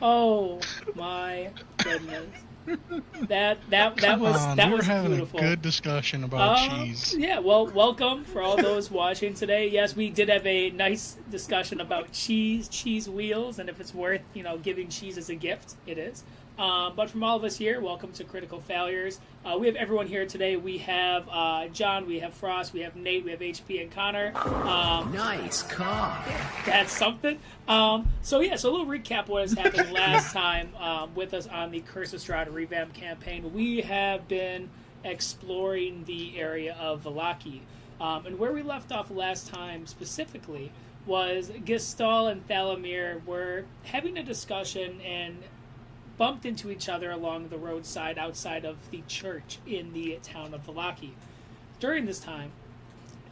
Oh my goodness. That Come was on, we were having beautiful. a good discussion about cheese. Yeah, well, welcome for all those watching today. Yes, we did have a nice discussion about cheese wheels, and if it's worth, giving cheese as a gift, it is. But from all of us here, welcome to Critical Failures. We have everyone here today. We have John, we have Frost, we have Nate, we have HP and Connor. Nice car. That's something. So a little recap of what has happened last time with us on the Curse of Strahd ReVamped campaign. We have been exploring the area of Vallaki. And where we left off last time specifically was Gestalt and Thalamir were having a discussion and bumped into each other along the roadside outside of the church in the town of Vallaki. During this time,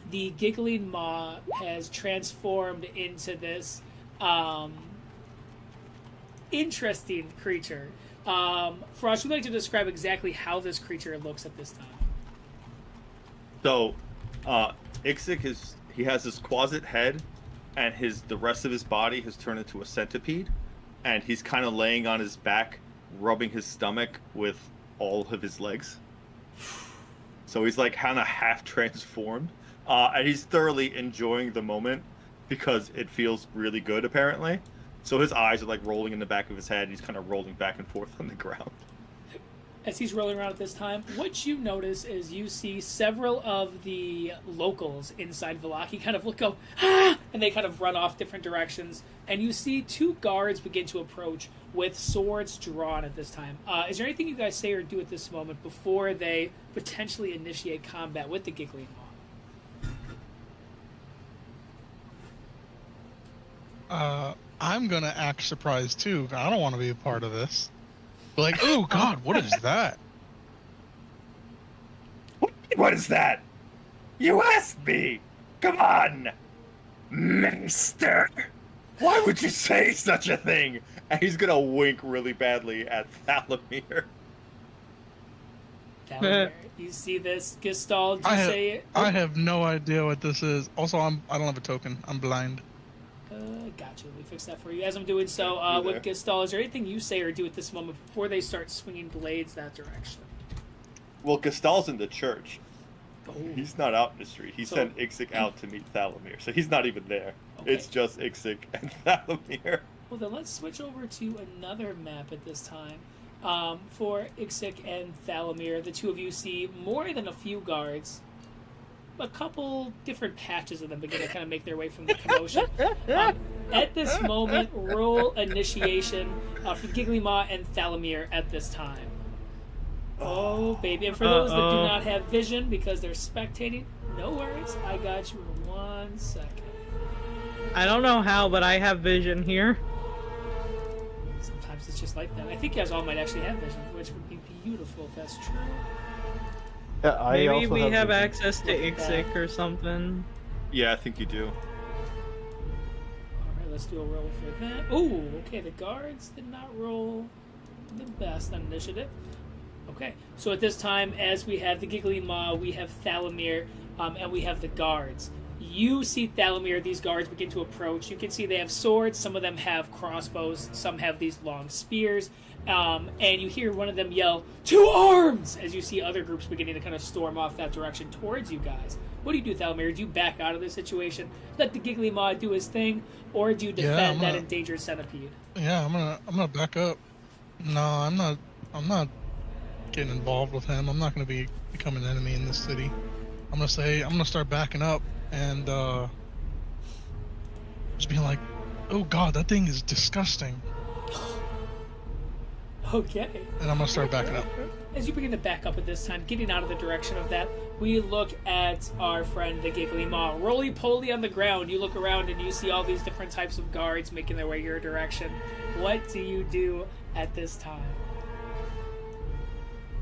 the Giggling Maw has transformed into this interesting creature. Frost, would you like to describe exactly how this creature looks at this time? So, Ixik he has this quasit head, and the rest of his body has turned into a centipede, and he's kind of laying on his back, rubbing his stomach with all of his legs. So he's like kind of half transformed, and he's thoroughly enjoying the moment because it feels really good apparently. So his eyes are like rolling in the back of his head, and he's kind of rolling back and forth on the ground. As he's rolling around at this time, what you notice is you see several of the locals inside Vallaki kind of go, ah! And they kind of run off different directions. And you see two guards begin to approach with swords drawn at this time. Is there anything you guys say or do at this moment before they potentially initiate combat with the Giggling Maw? I'm gonna act surprised too. I don't want to be a part of this. Like, oh God, what is that? What is that? You asked me! Come on! Master! Why would you say such a thing? And he's gonna wink really badly at Thalamir. Thalamir, you see this? Gestalt, you say it? I have no idea what this is. Also, I don't have a token. I'm blind. Gotcha. Let me fix that for you. As I'm doing so, with Gestalt, is there anything you say or do at this moment before they start swinging blades that direction? Well, Gestalt's in the church. Oh. He's not out in the street. He sent Ixik out to meet Thalamir, so he's not even there. Okay. It's just Ixik and Thalamir. Well, then let's switch over to another map at this time. For Ixik and Thalamir, the two of you see more than a few guards. A couple different patches of them begin to kind of make their way from the commotion. At this moment, roll initiation for Giggling Maw and Thalamir at this time. Oh, baby. And for those that do not have vision because they're spectating, no worries. I got you in 1 second. I don't know how, but I have vision here. Sometimes it's just like that. I think you guys all might actually have vision, which would be beautiful if that's true. Yeah, Maybe we have access to Ixik or something. Yeah, I think you do. Alright, let's do a roll for that. Ooh, okay, the guards did not roll the best on initiative. Okay, so at this time, as we have the Giggling Maw, we have Thalamir, and we have the guards. You see Thalamir, these guards begin to approach. You can see they have swords, some of them have crossbows, some have these long spears. And you hear one of them yell, "To arms!" as you see other groups beginning to kind of storm off that direction towards you guys. What do you do, Thalamir? Do you back out of this situation, let the Giggling Maw do his thing, or do you defend that endangered centipede? Yeah, I'm gonna back up. No, I'm not getting involved with him. I'm not gonna become an enemy in this city. I'm gonna start backing up and just being like, oh God, that thing is disgusting. Okay. And I'm gonna start backing up. As you begin to back up at this time, getting out of the direction of that, we look at our friend the Giggling Maw. Roly-poly on the ground, you look around and you see all these different types of guards making their way your direction. What do you do at this time?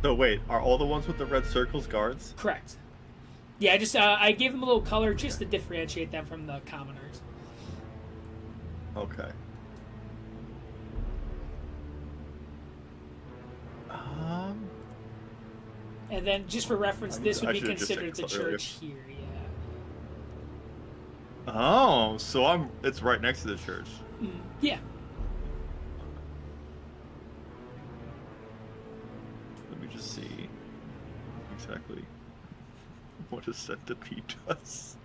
So wait, are all the ones with the red circles guards? Correct. Yeah, I gave them a little color just to differentiate them from the commoners. Okay. And then, just for reference, this would be considered the church here, Oh, so it's right next to the church. Yeah. Let me just see exactly what a centipede does.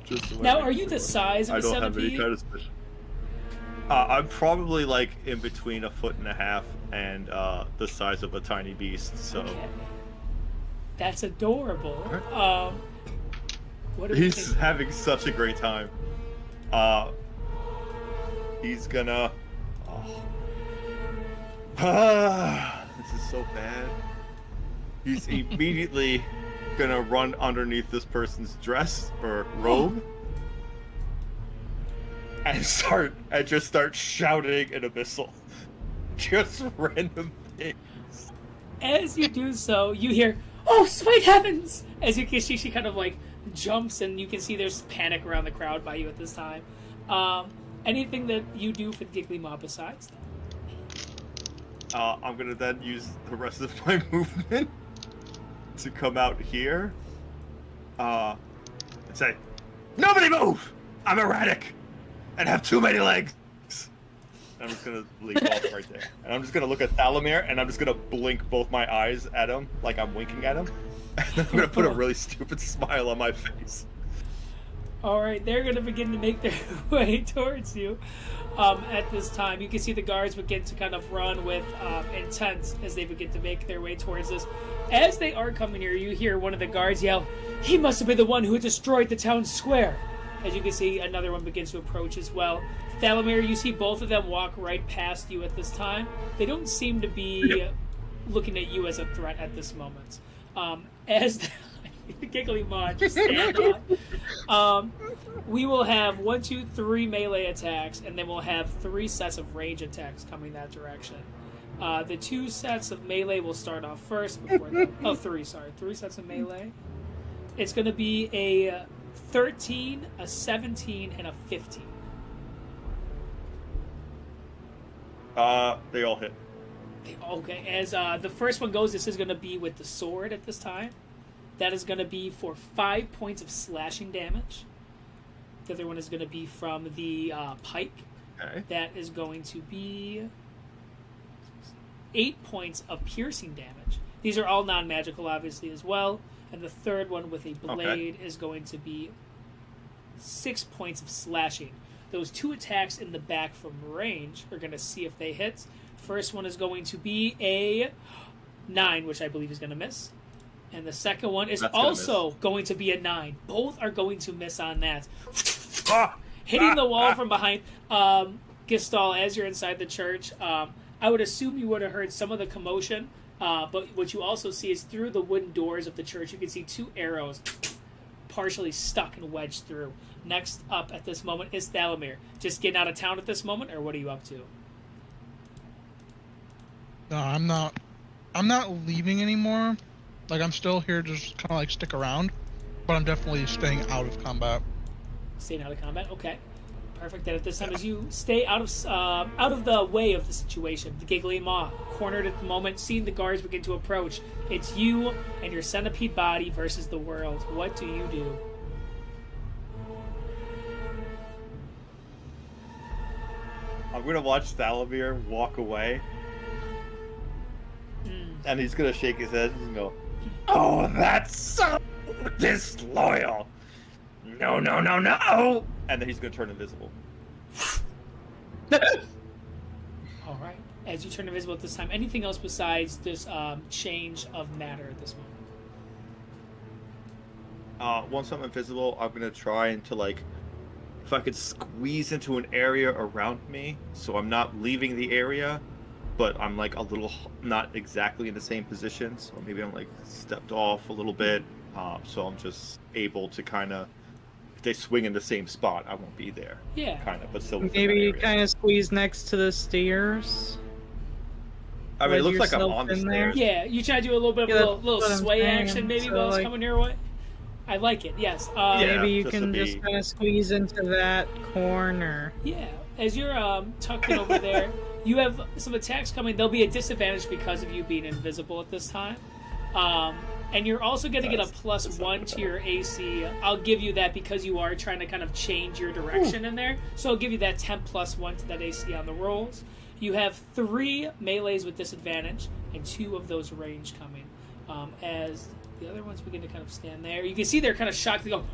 Just so Now, I are make you the sure. size of I a don't have any centipede? kind of special. I'm probably like in between 1.5 feet and the size of a tiny beast. So Okay. That's adorable. What do we he's think? having such a great time. He's gonna. This is so bad. He's immediately gonna run underneath this person's dress or robe and just start shouting in abyssal, just random things. As you do so, you hear, "Oh, sweet heavens!" As you can see, she kind of like jumps, and you can see there's panic around the crowd by you at this time. Anything that you do for the Giggly Mob besides that? I'm gonna then use the rest of my movement to come out here, and say, "Nobody move! I'm erratic and have too many legs." And I'm just gonna leave off right there, and I'm just gonna look at Thalamir, and I'm just gonna blink both my eyes at him like I'm winking at him, and then I'm gonna put a really stupid smile on my face. All right, they're going to begin to make their way towards you. At this time, you can see the guards begin to kind of run with intent as they begin to make their way towards this. As they are coming here, you hear one of the guards yell, "He must have been the one who destroyed the town square." As you can see, another one begins to approach as well. Thalamir, you see both of them walk right past you at this time. They don't seem to be looking at you as a threat at this moment. As the Giggly Mod just stand up. We will have 1, 2, 3 melee attacks, and then we'll have 3 sets of range attacks coming that direction. The 2 sets of melee will start off first before the... Oh, 3 sets of melee. It's going to be a 13, a 17, and a 15. They all hit. Okay, as the first one goes, this is going to be with the sword at this time. That is going to be for 5 points of slashing damage. The other one is going to be from the pike. Okay. That is going to be 8 points of piercing damage. These are all non-magical, obviously, as well. And the third one with a blade is going to be 6 points of slashing. Those 2 attacks in the back from range are going to see if they hit. First one is going to be a 9, which I believe is going to miss. And the second one is also going to be a 9. Both are going to miss on that. Hitting the wall from behind. Gistal, as you're inside the church, I would assume you would have heard some of the commotion. But what you also see is through the wooden doors of the church, you can see 2 arrows partially stuck and wedged through. Next up at this moment is Thalamir. Just getting out of town at this moment, or what are you up to? No, I'm not leaving anymore. Like, I'm still here to just kind of like stick around, but I'm definitely staying out of combat. Staying out of combat? Okay. Perfect. Then at this time, as you stay out of the way of the situation, the Giggly Maw, cornered at the moment, seeing the guards begin to approach. It's you and your centipede body versus the world. What do you do? I'm gonna watch Thalamir walk away, and he's gonna shake his head and go, "Oh, that's so disloyal! No, no, no, no!" And then he's gonna turn invisible. All right. As you turn invisible at this time, anything else besides this change of matter at this moment? Once I'm invisible, I'm gonna try and if I could squeeze into an area around me, so I'm not leaving the area, but I'm like a little, not exactly in the same position, so maybe I'm like stepped off a little bit, so I'm just able to kind of, if they swing in the same spot, I won't be there. Yeah. Kind of, but still within Maybe that you area. kind of squeeze next to the stairs. I mean, it wedge looks like I'm yourself on the in there. stairs. Yeah, you try to do a little bit of Yeah, a that's little what I'm sway saying. action maybe So, while it's like- coming your way. I like it, yes. Yeah. Maybe you just to can be- just kind of squeeze into that corner. Yeah, as you're tucked in over there, you have some attacks coming. There'll be a disadvantage because of you being invisible at this time. And you're also going to get a That's +1 not to your AC. I'll give you that because you are trying to kind of change your direction in there. So I'll give you that 10 +1 to that AC on the rolls. You have 3 melees with disadvantage and 2 of those range coming. As the other ones begin to kind of stand there. You can see they're kind of shocked. They go,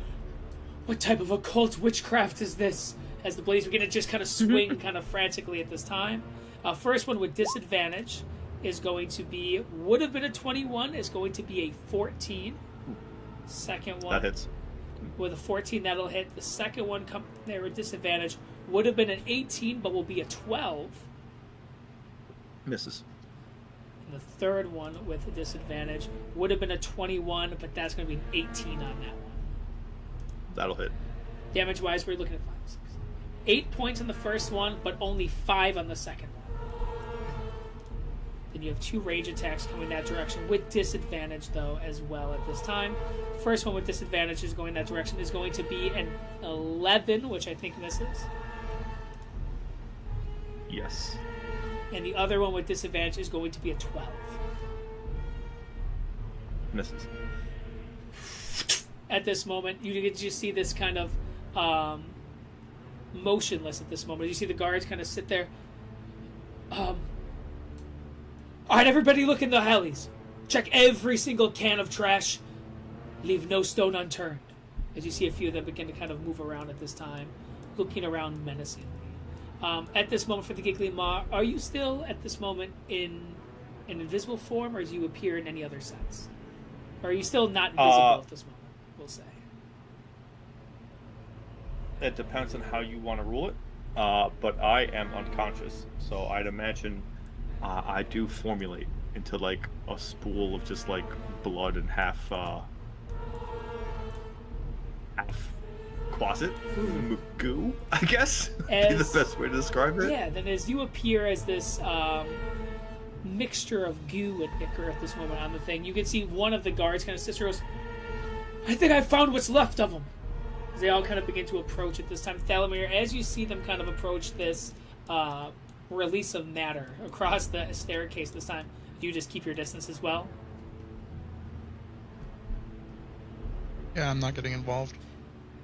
what type of occult witchcraft is this? As the blades begin to just kind of swing kind of frantically at this time. First one with disadvantage is going to be, would have been a 21, is going to be a 14. Second one That hits. with a 14, that'll hit. The second one come there with disadvantage would have been an 18, but will be a 12. Misses. And the third one with a disadvantage would have been a 21, but that's going to be an 18 on that one. That'll hit. Damage wise, we're looking at 5, 6, 8 points on the first one, but only 5 on the second one. Then you have 2 range attacks coming that direction with disadvantage, though, as well at this time. First one with disadvantage is going that direction is going to be an 11, which I think misses. Yes. And the other one with disadvantage is going to be a 12. Misses. At this moment, you get to just see this kind of motionless at this moment. You see the guards kind of sit there. All right, everybody look in the alleys. Check every single can of trash. Leave no stone unturned. As you see a few of them begin to kind of move around at this time, looking around menacingly. At this moment for the Giggly Maw, are you still at this moment in an invisible form, or do you appear in any other sense? Or are you still not invisible at this moment, we'll say? It depends on how you want to rule it. But I am unconscious, so I'd imagine I do formulate into like a spool of just like blood and half closet goo, I guess. Be the best way to describe it. Yeah, then as you appear as this mixture of goo and ichor at this moment on the thing, you can see one of the guards kind of sits there and goes, I think I found what's left of them. As they all kind of begin to approach at this time. Thalamir, as you see them kind of approach this release of matter across the staircase this time, do you just keep your distance as well? Yeah, I'm not getting involved.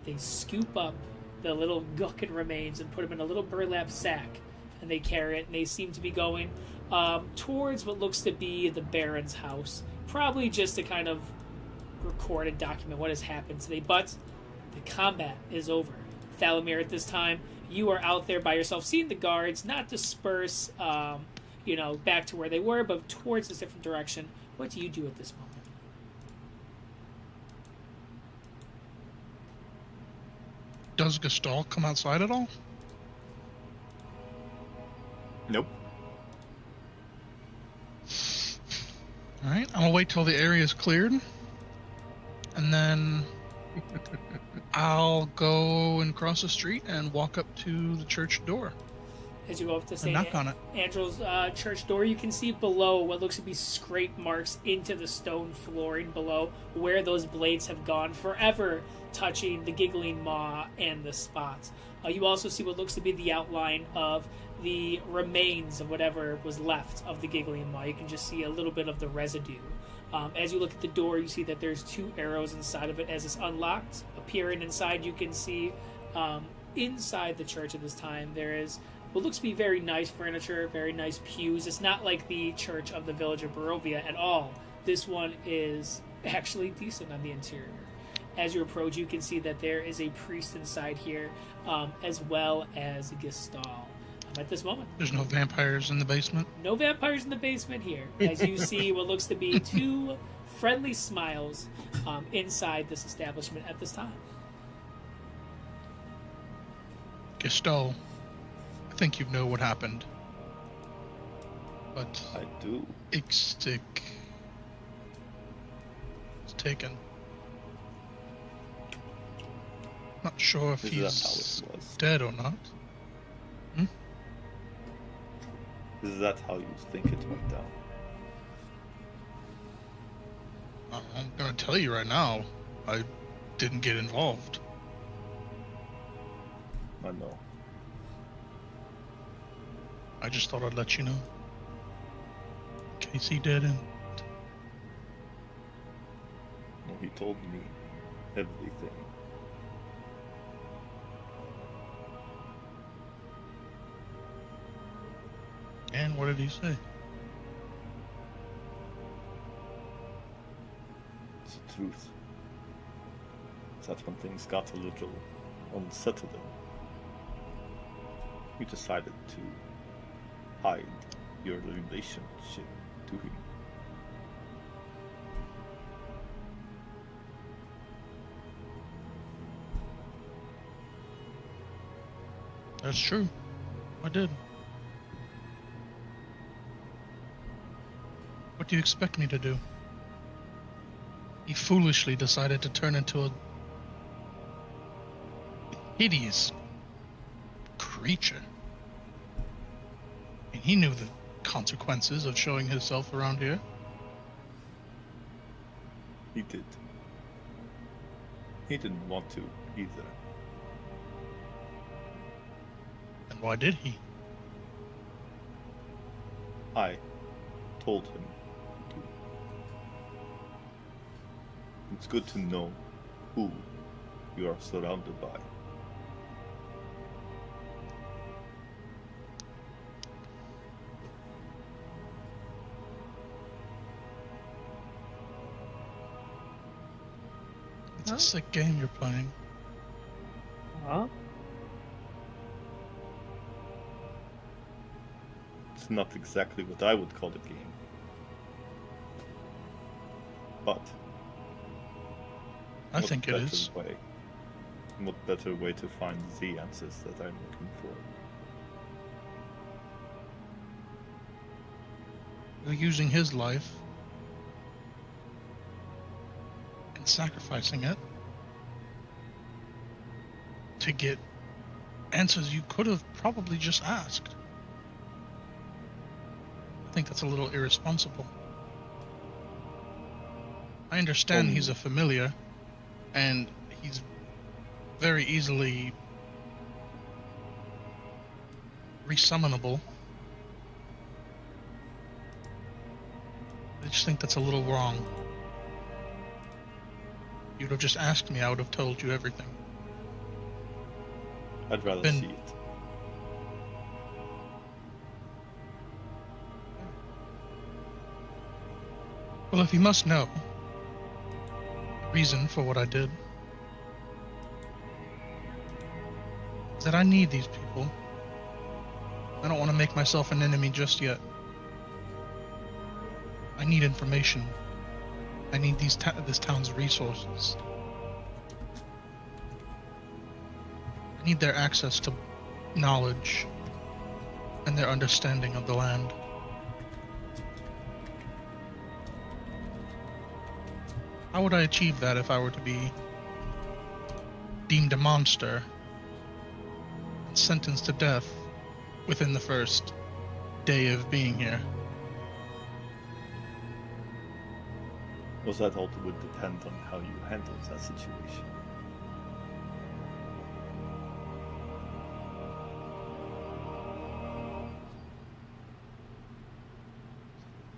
They scoop up the little Gucken remains and put them in a little burlap sack, and they carry it, and they seem to be going towards what looks to be the Baron's house, probably just to kind of record and document what has happened today. But the combat is over. Thalamir, at this time, you are out there by yourself, seeing the guards not disperse, back to where they were, but towards this different direction. What do you do at this moment? Does Gestalt come outside at all? Nope. Alright, I'm gonna wait till the area is cleared. And then I'll go and cross the street and walk up to the church door. As you go up to St. knock on it. Andrew's church door, you can see below what looks to be scrape marks into the stone flooring below, where those blades have gone forever, touching the Giggling Maw and the spots. You also see what looks to be the outline of the remains of whatever was left of the Giggling Maw. You can just see a little bit of the residue. As you look at the door, you see that there's 2 arrows inside of it as it's unlocked. Appearing inside, you can see inside the church at this time, there is what looks to be very nice furniture, very nice pews. It's not like the church of the village of Barovia at all. This one is actually decent on the interior. As you approach, you can see that there is a priest inside here, as well as a Gestalt. At this moment, There's no vampires in the basement. no vampires in the basement here. As you see what looks to be 2 friendly smiles inside this establishment at this time. Gestalt, I think you know what happened. But I do. Ixtic is taken. Not sure if Is he's that how it was? dead or not. Is that how you think it went down? I'm gonna tell you right now, I didn't get involved. I know. I just thought I'd let you know. In case he didn't. He told me everything. And what did he say? It's the truth. It's that when things got a little unsettling, you decided to hide your relationship to him. That's true. I did. What do you expect me to do? He foolishly decided to turn into a hideous creature. And he knew the consequences of showing himself around here. He did. He didn't want to either. And why did he? I told him to. It's good to know who you are surrounded by. It's a sick game you're playing. Huh? It's not exactly what I would call a game. But I think it is. What better way to find the answers that I'm looking for? You're using his life and sacrificing it to get answers you could have probably just asked. I think that's a little irresponsible. I understand he's a familiar, and he's very easily resummonable. I just think that's a little wrong. You'd have just asked me, I would have told you everything. I'd rather Then- see it. Well, if you must know the reason for what I did, is that I need these people. I don't want to make myself an enemy just yet. I need information. I need this town's resources. I need their access to knowledge and their understanding of the land. How would I achieve that if I were to be deemed a monster and sentenced to death within the first day of being here? Was that all would depend on how you handled that situation?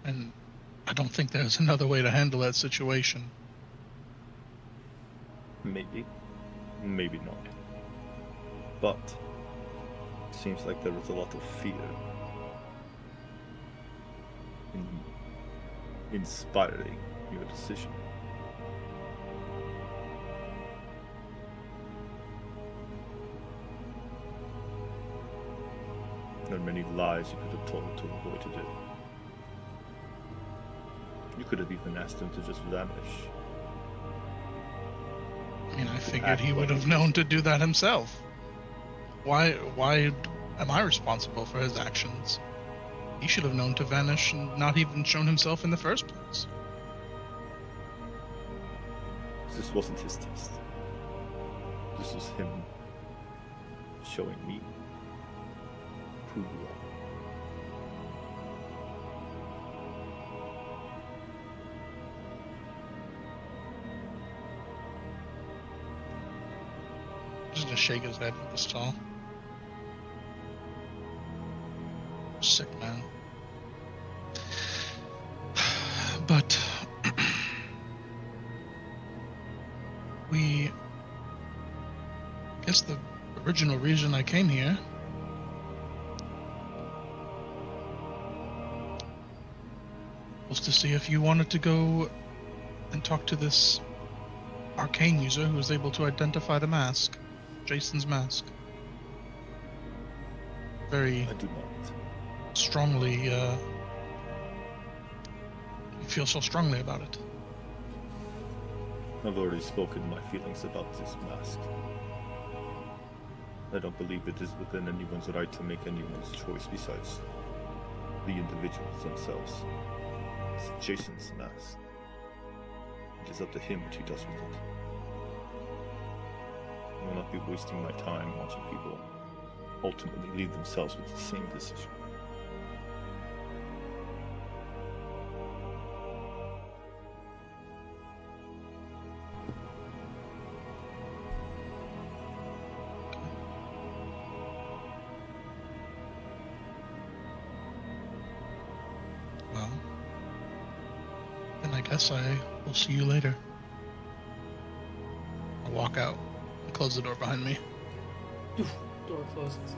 And I don't think there's another way to handle that situation. Maybe. Maybe not. But it seems like there was a lot of fear in inspiring your decision. There are many lies you could have told to a boy to do. You could have even asked him to just vanish. I mean, I figured he would have known to do that himself. Why am I responsible for his actions? He should have known to vanish and not even shown himself in the first place. This wasn't his test. This was him showing me who you are. Just to shake his head with this tall. Sick man. I guess the original reason I came here was to see if you wanted to go and talk to this arcane user who was able to identify the mask, Jason's mask. Very I do not. strongly, you feel so strongly about it. I've already spoken my feelings about this mask. I don't believe it is within anyone's right to make anyone's choice besides the individuals themselves. It's Jason's mask. It is up to him what he does with it. I will not be wasting my time watching people ultimately leave themselves with the same decision. Well, then I guess I will see you later. I'll walk out and close the door behind me. Door closes.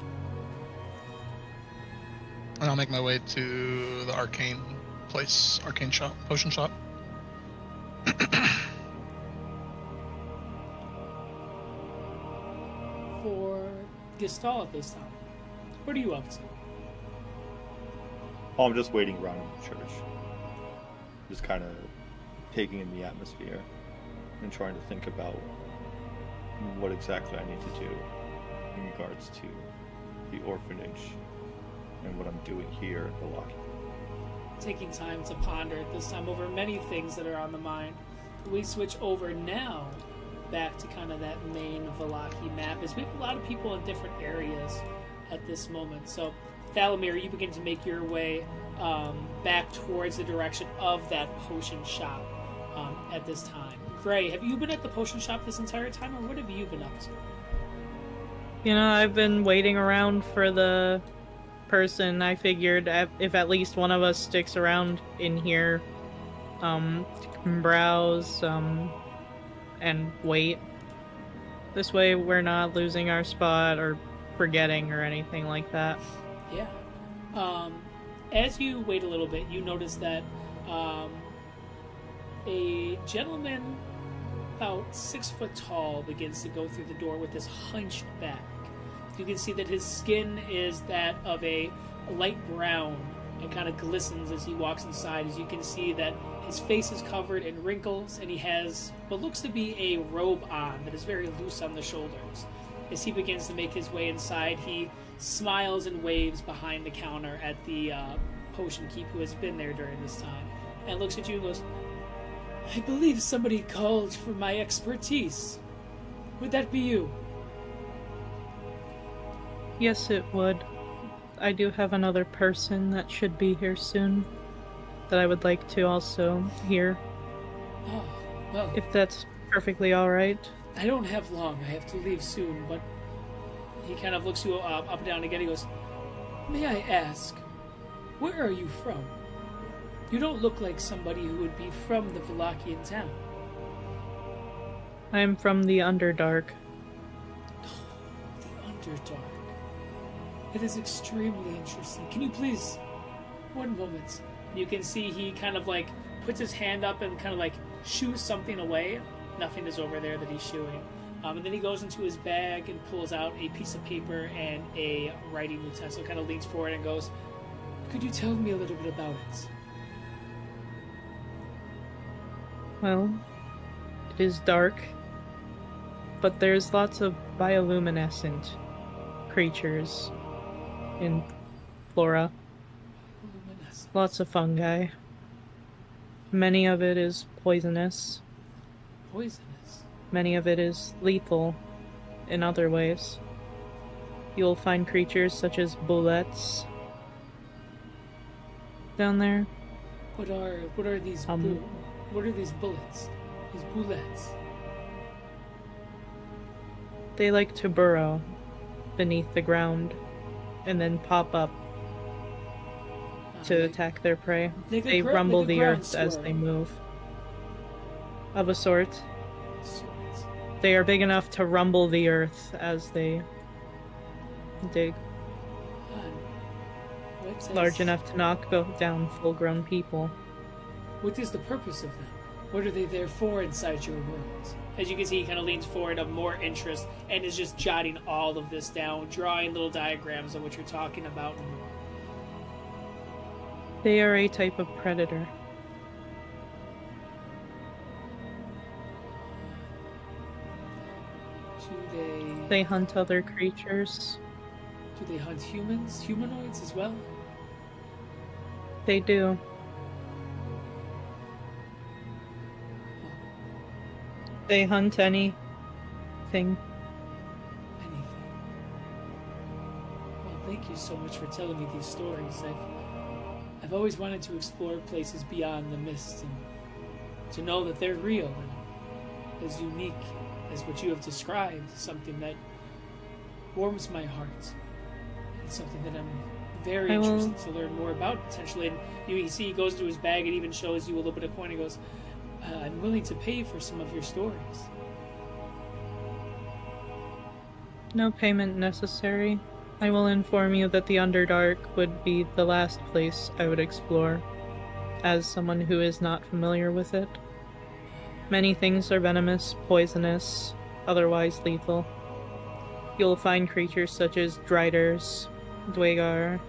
And I'll make my way to the arcane place, arcane shop, potion shop. For Gestalt at this time, what are you up to? Oh, I'm just waiting around in the church. Just kind of taking in the atmosphere and trying to think about what exactly I need to do in regards to the orphanage and what I'm doing here at the Lock. Taking time to ponder at this time over many things that are on the mind. We switch over now back to kind of that main Vallaki map, as we have a lot of people in different areas at this moment. So, Thalamir, you begin to make your way back towards the direction of that potion shop at this time. Gray, have you been at the potion shop this entire time, or what have you been up to? You know, I've been waiting around for the person. I figured if at least one of us sticks around in here, to browse, and wait. This way we're not losing our spot or forgetting or anything like that. Yeah. As you wait a little bit, you notice that a gentleman about 6 foot tall begins to go through the door with this hunched back. You can see that his skin is that of a light brown and kind of glistens as he walks inside. As you can see that his face is covered in wrinkles, and he has what looks to be a robe on that is very loose on the shoulders. As he begins to make his way inside, he smiles and waves behind the counter at the potion keep who has been there during this time, and looks at you and goes, "I believe somebody called for my expertise. Would that be you?" Yes, it would. I do have another person that should be here soon that I would like to also hear, Oh, well, if that's perfectly alright. I don't have long. I have to leave soon, but he kind of looks you up and down again. He goes, "May I ask, where are you from? You don't look like somebody who would be from the Valachian town." I am from the Underdark. The Underdark. It is extremely interesting. Can you please... One moment. You can see he kind of like puts his hand up and kind of like shoos something away. Nothing is over there that he's shooing. And then he goes into his bag and pulls out a piece of paper and a writing utensil, kind of leans forward and goes, "Could you tell me a little bit about it?" Well, it is dark, but there's lots of bioluminescent creatures in flora. Luminescent. Lots of fungi. Many of it is poisonous. Poisonous. Many of it is lethal in other ways. You'll find creatures such as bullets down there. What are these what are these bullets? These bullets? They like to burrow beneath the ground and then pop up to attack their prey. They rumble the earth as they move. Of a sort. Swords. They are big enough to rumble the earth as they dig. Web says, Large enough to knock down full-grown people. What is the purpose of them? What are they there for inside your worlds? As you can see, he kind of leans forward of more interest and is just jotting all of this down, drawing little diagrams of what you're talking about and more. They are a type of predator. They hunt other creatures. Do they hunt humans, humanoids as well? They do. They hunt anything. Anything. Well, thank you so much for telling me these stories. I've always wanted to explore places beyond the mist and to know that they're real and as unique as what you have described. Something that warms my heart. It's something that I'm very interested to learn more about potentially. And you see he goes to his bag and even shows you a little bit of coin. He goes, I'm willing to pay for some of your stories. No payment necessary. I will inform you that the Underdark would be the last place I would explore, as someone who is not familiar with it. Many things are venomous, poisonous, otherwise lethal. You'll find creatures such as Driders, Dwagar,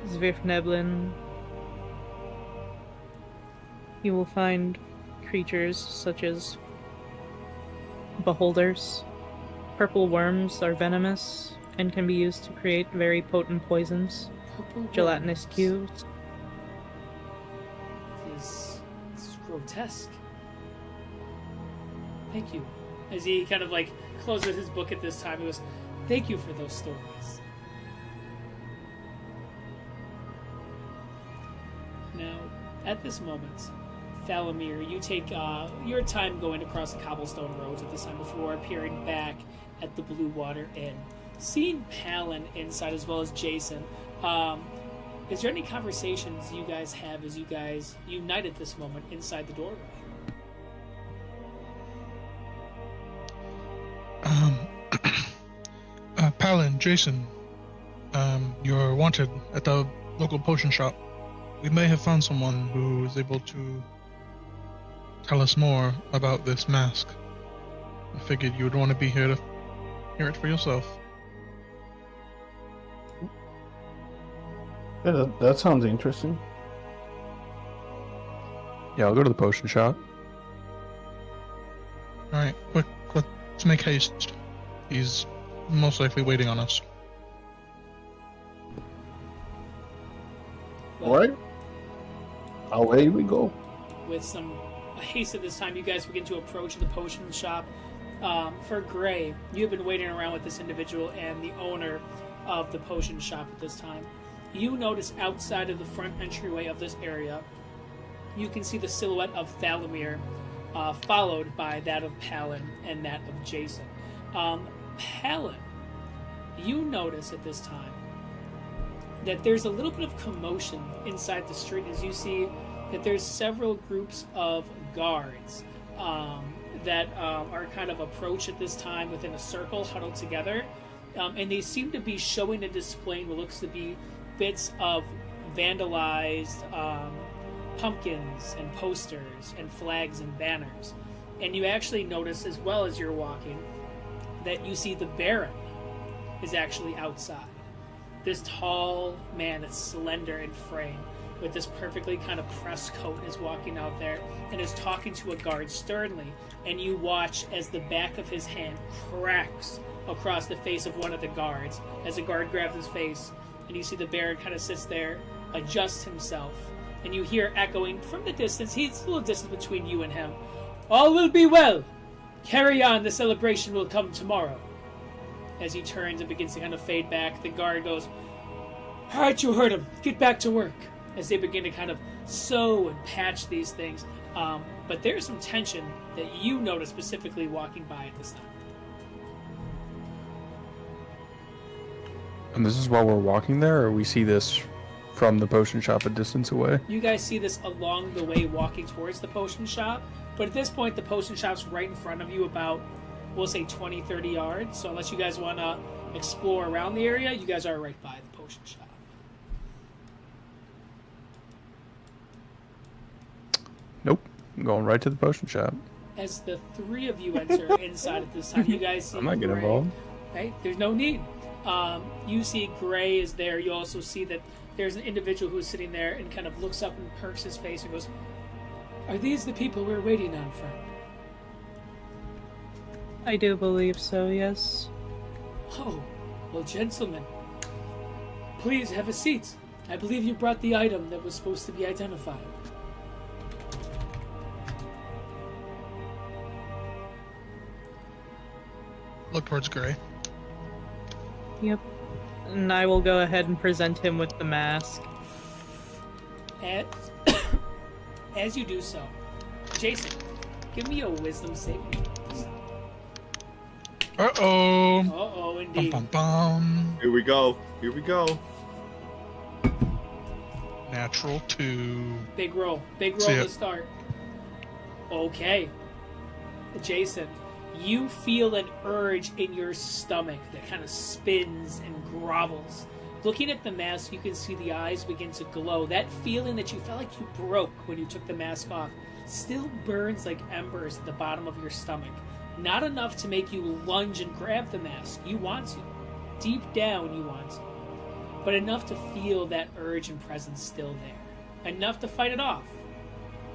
Zvifneblin. You will find creatures such as Beholders. Purple worms are venomous and can be used to create very potent poisons. Gelatinous cubes. It's grotesque. Thank you. As he kind of like closes his book at this time, he goes, thank you for those stories. Now, at this moment, Thalamir, you take your time going across the cobblestone roads at this time before appearing back at the Blue Water Inn. Seeing Palin inside as well as Jason, is there any conversations you guys have as you guys unite at this moment inside the doorway? Palin, Jason, you're wanted at the local potion shop. We may have found someone who is able to tell us more about this mask. I figured you would want to be here to hear it for yourself. Yeah, that sounds interesting. Yeah, I'll go to the potion shop. Alright, quick, let's make haste. He's most likely waiting on us. Alright. Away we go. With some haste at this time, you guys begin to approach the potion shop. For Gray, you've been waiting around with this individual and the owner of the potion shop at this time. You notice outside of the front entryway of this area, you can see the silhouette of Thalamir, followed by that of Palin and that of Jason. Palin, you notice at this time that there's a little bit of commotion inside the street as you see that there's several groups of guards that are kind of approach at this time within a circle huddled together, and they seem to be showing and displaying what looks to be bits of vandalized pumpkins and posters and flags and banners. And you actually notice as well as you're walking that you see the Baron is actually outside. This tall man that's slender and frame with this perfectly kind of pressed coat is walking out there and is talking to a guard sternly, and you watch as the back of his hand cracks across the face of one of the guards as the guard grabs his face, and you see the Baron kind of sits there, adjusts himself, and you hear echoing from the distance, he's a little distance between you and him, "All will be well. Carry on, the celebration will come tomorrow." As he turns and begins to kind of fade back, the guard goes, "All right, you heard him. Get back to work." As they begin to kind of sew and patch these things. But there's some tension that you notice specifically walking by at this time. And this is while we're walking there, or we see this from the potion shop a distance away? You guys see this along the way walking towards the potion shop, But at this point, the potion shop's right in front of you, about, we'll say 20, 30 yards. So unless you guys want to explore around the area, you guys are right by the potion shop. Nope. I'm going right to the potion shop. As the three of you enter inside at this time, you guys see I'm not getting Gray. involved. Right? There's no need. You see Gray is there. You also see that there's an individual who's sitting there and kind of looks up and perks his face and goes, "Are these the people we're waiting on, friend?" I do believe so, yes. Oh, well, gentlemen, please have a seat. I believe you brought the item that was supposed to be identified. Look towards Gray. Yep. And I will go ahead and present him with the mask. As you do so, Jason, give me a wisdom saving. Uh-oh. Uh-oh, Bum, indeed. bum, bum. Here we go. Here we go. Natural 2. Big roll. Big See roll ya. to start. Okay. Jason, you feel an urge in your stomach that kind of spins and grovels. Looking at the mask, you can see the eyes begin to glow. That feeling that you felt like you broke when you took the mask off still burns like embers at the bottom of your stomach. Not enough to make you lunge and grab the mask. You want to. Deep down, you want to. But enough to feel that urge and presence still there. Enough to fight it off,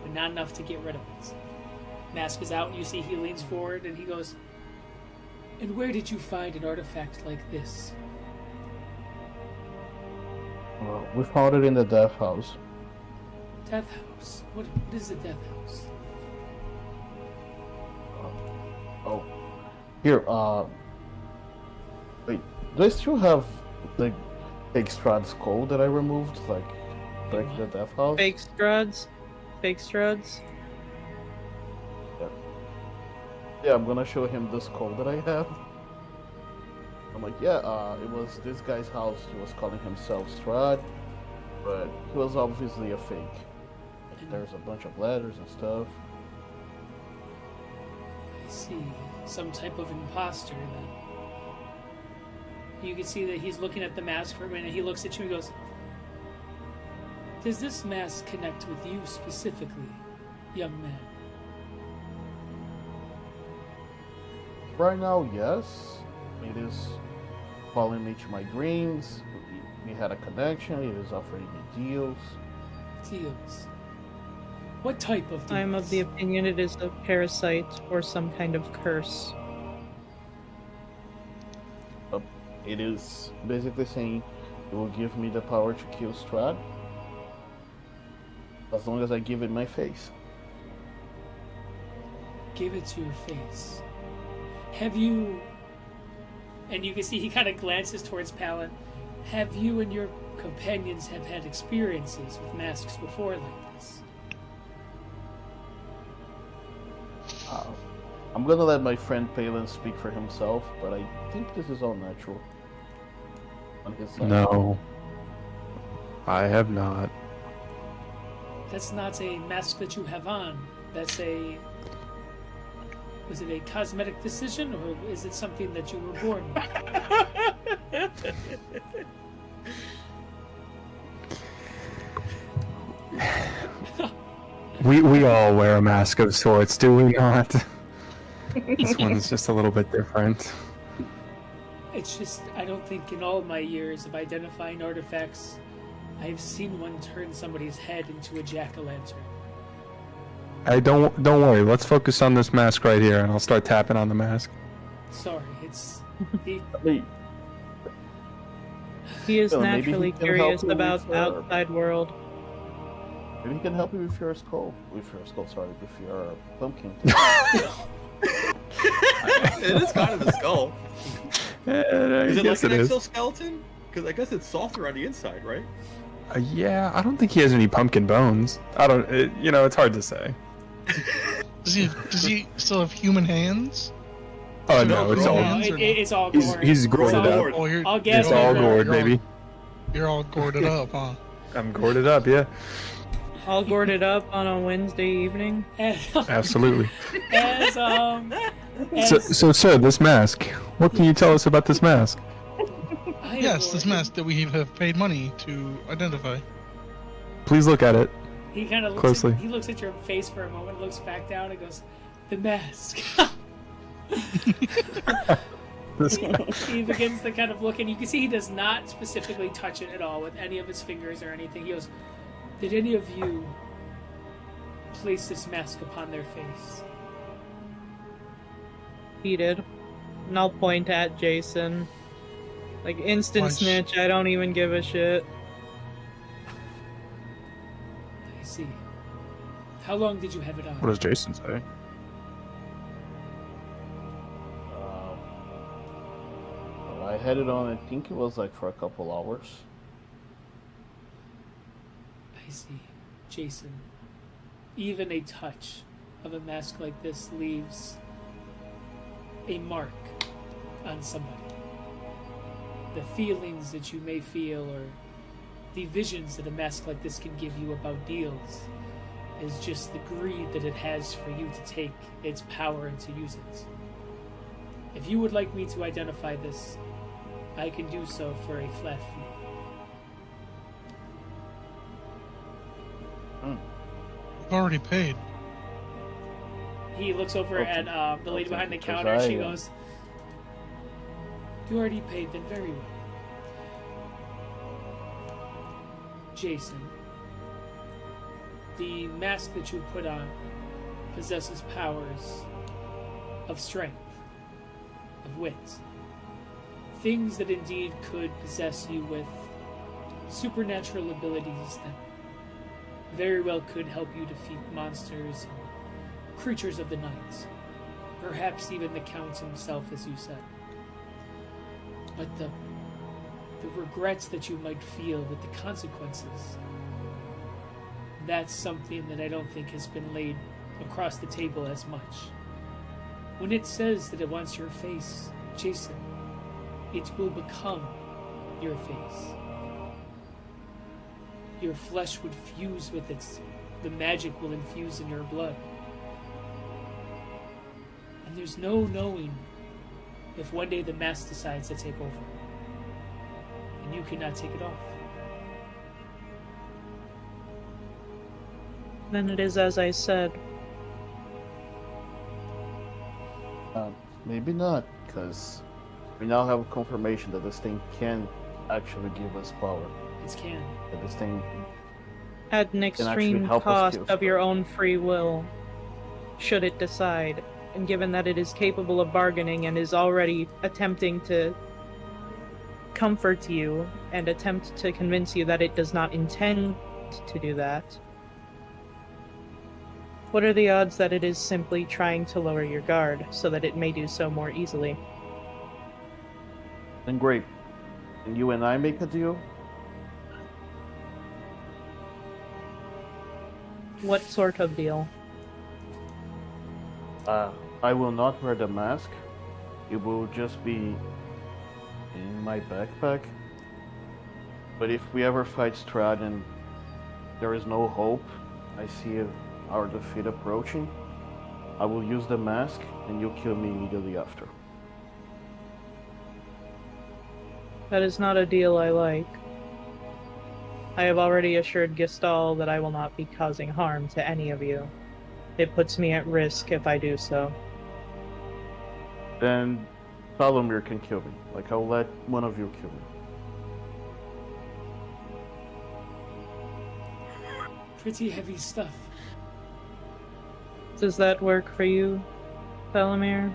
but not enough to get rid of it. Mask is out, and you see he leans forward, and he goes, "And where did you find an artifact like this?" We found it in the Death House. Death House? What is a Death House? Oh, here. Wait. Do I still have the Fake Strahd skull that I removed, like the Death House? Fake Struds? Fake Struds? Yeah, I'm gonna show him the skull that I have. I'm like, yeah, it was this guy's house. He was calling himself Strahd, but he was obviously a fake. There's a bunch of letters and stuff. I see. Some type of imposter, then. You can see that he's looking at the mask for a minute. He looks at you and goes, "Does this mask connect with you specifically, young man?" Right now, yes. It is calling me to my dreams. We had a connection. It is offering me deals. Deals. What type of deals? I am of the opinion it is a parasite or some kind of curse. It is basically saying it will give me the power to kill Strahd as long as I give it my face. Give it to your face. Have you... And you can see he kind of glances towards Palin. Have you and your companions have had experiences with masks before like this? I'm gonna let my friend Palin speak for himself, but I think this is all natural on his side. No. I have not. That's not a mask that you have on. That's a... Was it a cosmetic decision, or is it something that you were born with? We all wear a mask of sorts, do we not? This one's just a little bit different. It's just, I don't think in all my years of identifying artifacts, I've seen one turn somebody's head into a jack-o'-lantern. Hey, don't worry. Let's focus on this mask right here, and I'll start tapping on the mask. Sorry, it's... The, Hey, He is Well, maybe he naturally can curious help you about with the outside world. maybe he can help you with your skull. With your pumpkin. It is kind of a skull. I Is it guess like an it is. exoskeleton? Because I guess it's softer on the inside, right? Yeah, I don't think he has any pumpkin bones. I don't. It's hard to say. Does he still have human hands? Oh No, no, it's no, all. hands or no? it's all He's gored. he's It's gored all- up. gored. Oh, you're, I'll guess It's what all the- gored, you're all- baby. You're all gourded up, huh? I'm gourded up, yeah. All gourded up on a Wednesday evening. And, Absolutely. as So, sir, this mask. What can you tell us about this mask? I Yes, adore this him. mask that we have paid money to identify. Please look at it. He kind of looks Closely. he looks at your face for a moment, looks back down, and goes, "The mask." This He begins to kind of look, and you can see he does not specifically touch it at all with any of his fingers or anything. He goes, "Did any of you place this mask upon their face?" He did. And I'll point at Jason. Like, instant Nice. snitch, I don't even give a shit. I see. How long did you have it on? What does Jason say? Well, I had it on, I think it was like for a couple hours. I see. Jason, even a touch of a mask like this leaves a mark on somebody. The feelings that you may feel or the visions that a mask like this can give you about deals is just the greed that it has for you to take its power and to use it. If you would like me to identify this, I can do so for a flat fee. We've already paid. He looks over Okay. at the lady Okay, behind the because counter. She I, goes, "You already paid, then very well. Jason, the mask that you put on possesses powers of strength, of wit. Things that indeed could possess you with supernatural abilities that very well could help you defeat monsters and creatures of the night. Perhaps even the Count himself, as you said. But the regrets that you might feel with the consequences, that's something that I don't think has been laid across the table as much. When it says that it wants your face, Jason, it will become your face. Your flesh would fuse with it. The magic will infuse in your blood. And there's no knowing if one day the mask decides to take over. And you cannot take it off. Then it is as I said. Maybe not, because we now have confirmation that this thing can actually give us power. It can. That this thing At an actually extreme help us cost kill of your stuff. own free will, should it decide. And given that it is capable of bargaining and is already attempting to comfort you and attempt to convince you that it does not intend to do that, what are the odds that it is simply trying to lower your guard so that it may do so more easily? then great. And you and I make a deal? What sort of deal? I will not wear the mask. It will just be in my backpack. But if we ever fight Strahd and there is no hope, I see our defeat approaching, I will use the mask and you kill me immediately after. That is not a deal I like. I have already assured Gistal that I will not be causing harm to any of you. It puts me at risk if I do so. Then Salomir can kill me. Like, I'll let one of you kill me. Pretty heavy stuff. Does that work for you, Salomir?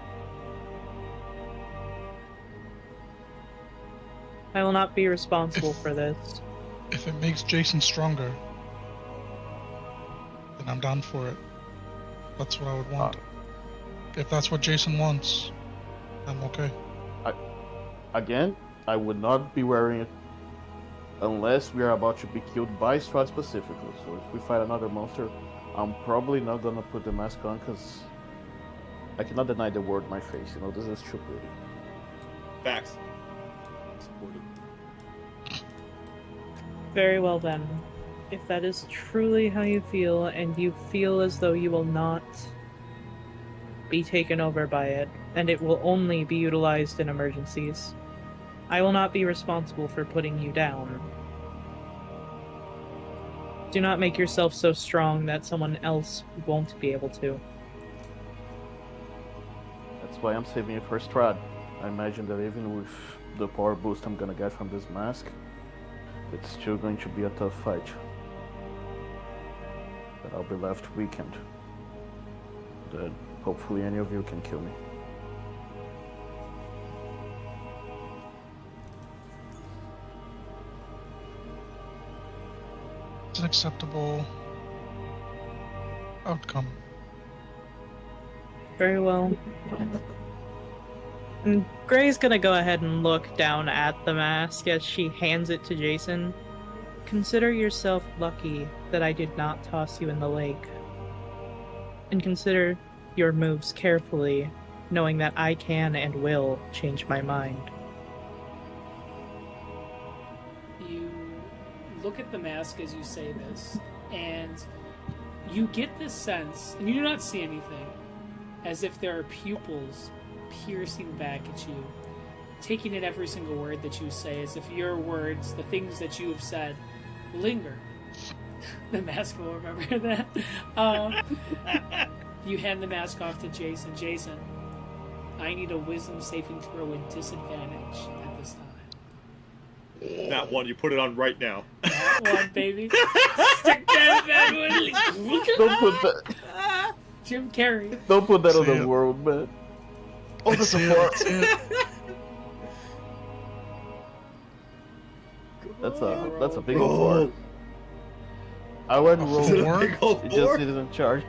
I will not be responsible for this. If it makes Jason stronger, then I'm down for it. That's what I would want. If that's what Jason wants, I'm okay. Again, I would not be wearing it unless we are about to be killed by Strahd specifically. So if we fight another monster, I'm probably not gonna put the mask on because I cannot deny the word my face. You know, this is stupid. Facts. Supported. Very well then. if that is truly how you feel, and you feel as though you will not be taken over by it, and it will only be utilized in emergencies, I will not be responsible for putting you down. Do not make yourself so strong that someone else won't be able to. That's why I'm saving it for Strahd. I imagine that even with the power boost I'm gonna get from this mask, it's still going to be a tough fight. But I'll be left weakened. That hopefully any of you can kill me. It's an acceptable outcome. Very well. And Gray's gonna go ahead and look down at the mask as she hands it to Jason. Consider yourself lucky that I did not toss you in the lake. And consider your moves carefully, knowing that I can and will change my mind. You look at the mask as you say this, and you get this sense, and you do not see anything, as if there are pupils piercing back at you, taking in every single word that you say, as if your words, the things that you have said, linger. The mask will remember that. You hand the mask off to Jason. Jason, I need a wisdom saving throw with disadvantage at this time. That one, you put it on right now. That one, baby. Stick that bad one. Don't put that. Jim Carrey. Don't put that on See the it. world, man. Oh, Let's that's see a it, four. let's see it. That's a big old four. I went A roll. Is it a Four? big old It four? just didn't charge.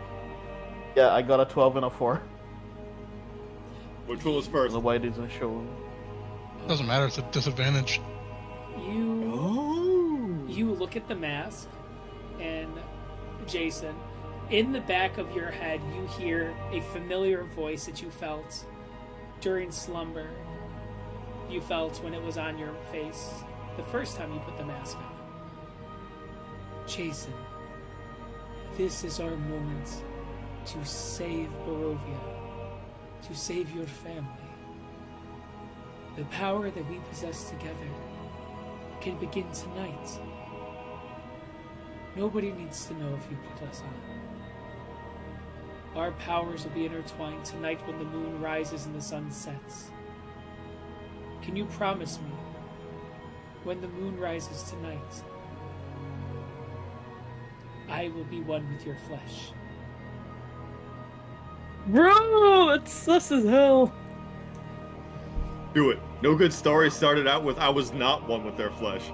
Yeah, I got a 12 and a 4. Which one was I first? don't know why it didn't show. Doesn't matter, it's a disadvantage. You look at the mask, and Jason, in the back of your head, you hear a familiar voice that you felt during slumber. You felt when it was on your face the first time you put the mask on. Jason, this is our moment to save Barovia, to save your family. The power that we possess together can begin tonight. Nobody needs to know if you put us on. Our powers will be intertwined tonight when the moon rises and the sun sets. Can you promise me, when the moon rises tonight, I will be one with your flesh? Bro, it's sus as hell. Do it. No good story started out with I was not one with their flesh.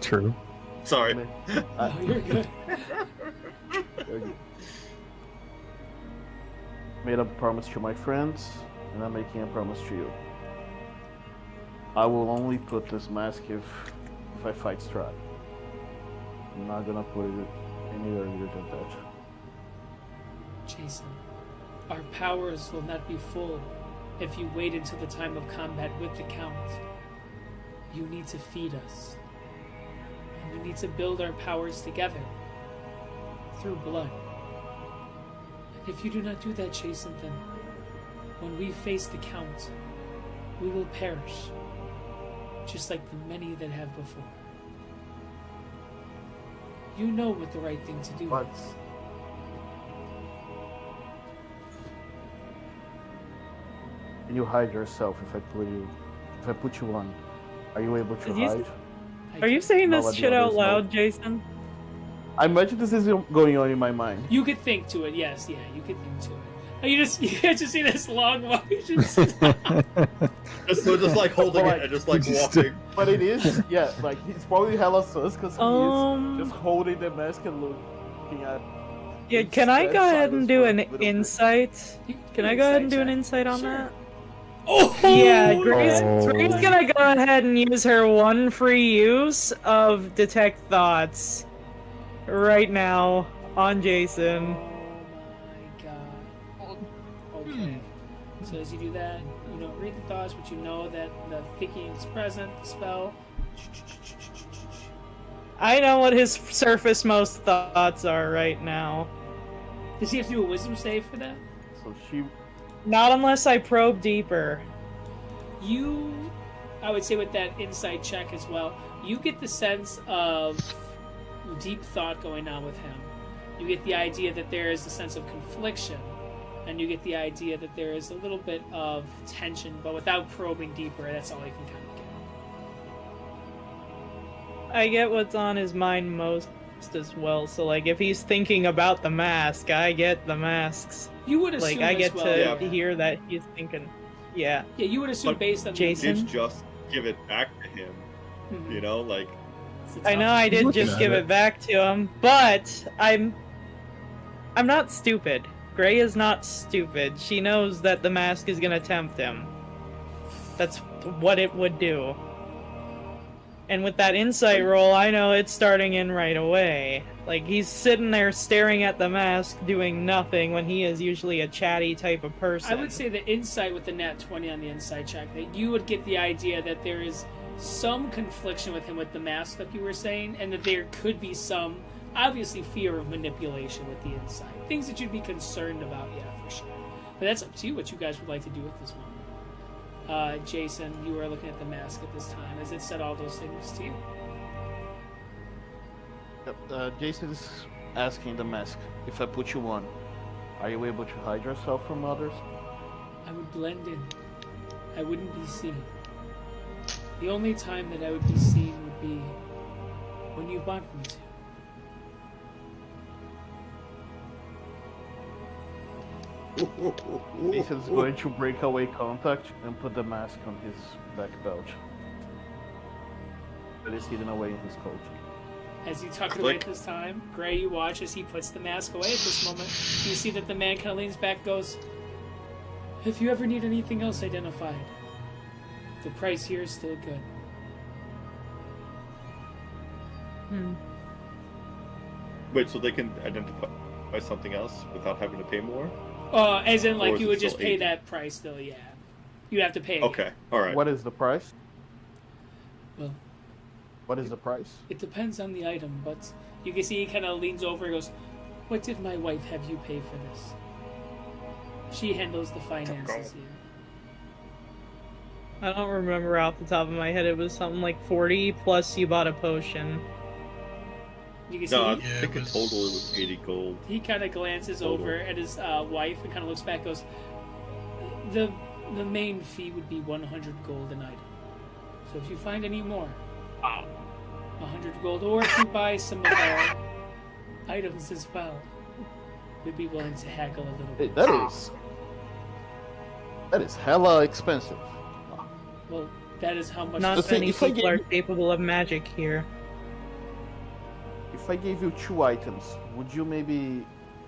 True. Sorry. Oh, you're good. Made a promise to my friends, and I'm making a promise to you. I will only put this mask if I fight Strahd. I'm not gonna put it any earlier than that. Jason, our powers will not be full if you wait until the time of combat with the Count. You need to feed us. And we need to build our powers together through blood. And if you do not do that, Jason, then when we face the Count, we will perish, just like the many that have before. You know what the right thing to do But- is. Can you hide yourself if I put you on? Are you able to Did you hide? Are you saying No, this but shit the out others loud, know. Jason? I imagine this is going on in my mind. You could think to it, yes, yeah, you could think to it. And you just see this long motion. Just like holding it and just like walking. But it is, yeah, like he's probably hella sus because he Um, is just holding the mask and looking at. Yeah, It's can I that go ahead silence and do for a an little bit. insight? Can I go ahead and do an insight on Sure. that? Oh Yeah, Grace, Oh. Grace's gonna go ahead and use her one free use of Detect Thoughts right now on Oh Jason. my god. Okay. So as you do that, you don't read the thoughts, but you know that the thinking is present, the spell. I know what his surface most thoughts are right now. Does he have to do a wisdom save for that? So she. Not unless I probe deeper. You, I would say with that insight check as well, you get the sense of deep thought going on with him. You get the idea that there is a sense of confliction, and you get the idea that there is a little bit of tension, but without probing deeper, that's all you can kind of get. I get what's on his mind most as well. So, like, if he's thinking about the mask, I get the masks. You would assume Like, I get as well, to hear that he's thinking. Yeah. Yeah, you would assume But based on Jason? Did just give it back to him. Mhm. You know, like It's a I know tough- I did looking just at give it. it back to him, but I'm not stupid. Gray is not stupid. She knows that the mask is gonna tempt him. That's what it would do. And with that insight roll, I know it's starting in right away. Like, he's sitting there staring at the mask, doing nothing, when he is usually a chatty type of person. I would say the insight with the nat 20 on the insight check, that you would get the idea that there is some confliction with him with the mask, like you were saying, and that there could be some, obviously, fear of manipulation with the insight. Things that you'd be concerned about, yeah, for sure. But that's up to you what you guys would like to do at this moment. Jason, you are looking at the mask at this time. Has it said all those things to you? Yep, Jason is asking the mask, if I put you on, are you able to hide yourself from others? I would blend in. I wouldn't be seen. The only time that I would be seen would be when you want me to. Jason's going to break away contact and put the mask on his back belt. That is hidden away in his coat. As you tuck it away at Click. this time, Gray, you watch as he puts the mask away at this moment. You see that the man kind of leans back and goes, "If you ever need anything else identified, the price here is still good." wait, so they can identify something else without having to pay more? As in, Or like, is you it would just still pay 80? that price still, yeah. You'd have to pay again. Okay, all right. What is the price? Well, What is the price? it depends on the item, but you can see he kind of leans over and goes, "What did my wife have you pay for this?" She handles the finances here. I don't remember off the top of my head. It was something like 40 plus you bought a potion. You can see No, I he, Yeah, think it in was- total it was 80 gold. he kind of glances Total. over at his wife and kind of looks back and goes, the main fee would be 100 gold an item. So if you find any more, 100 gold, or if you buy some of our items as well, we'd be willing to haggle a little Hey, bit. that is hella expensive. Well, that is how much. Not Listen, many if I people are gave- capable of magic here. If I gave you 2 items, would you maybe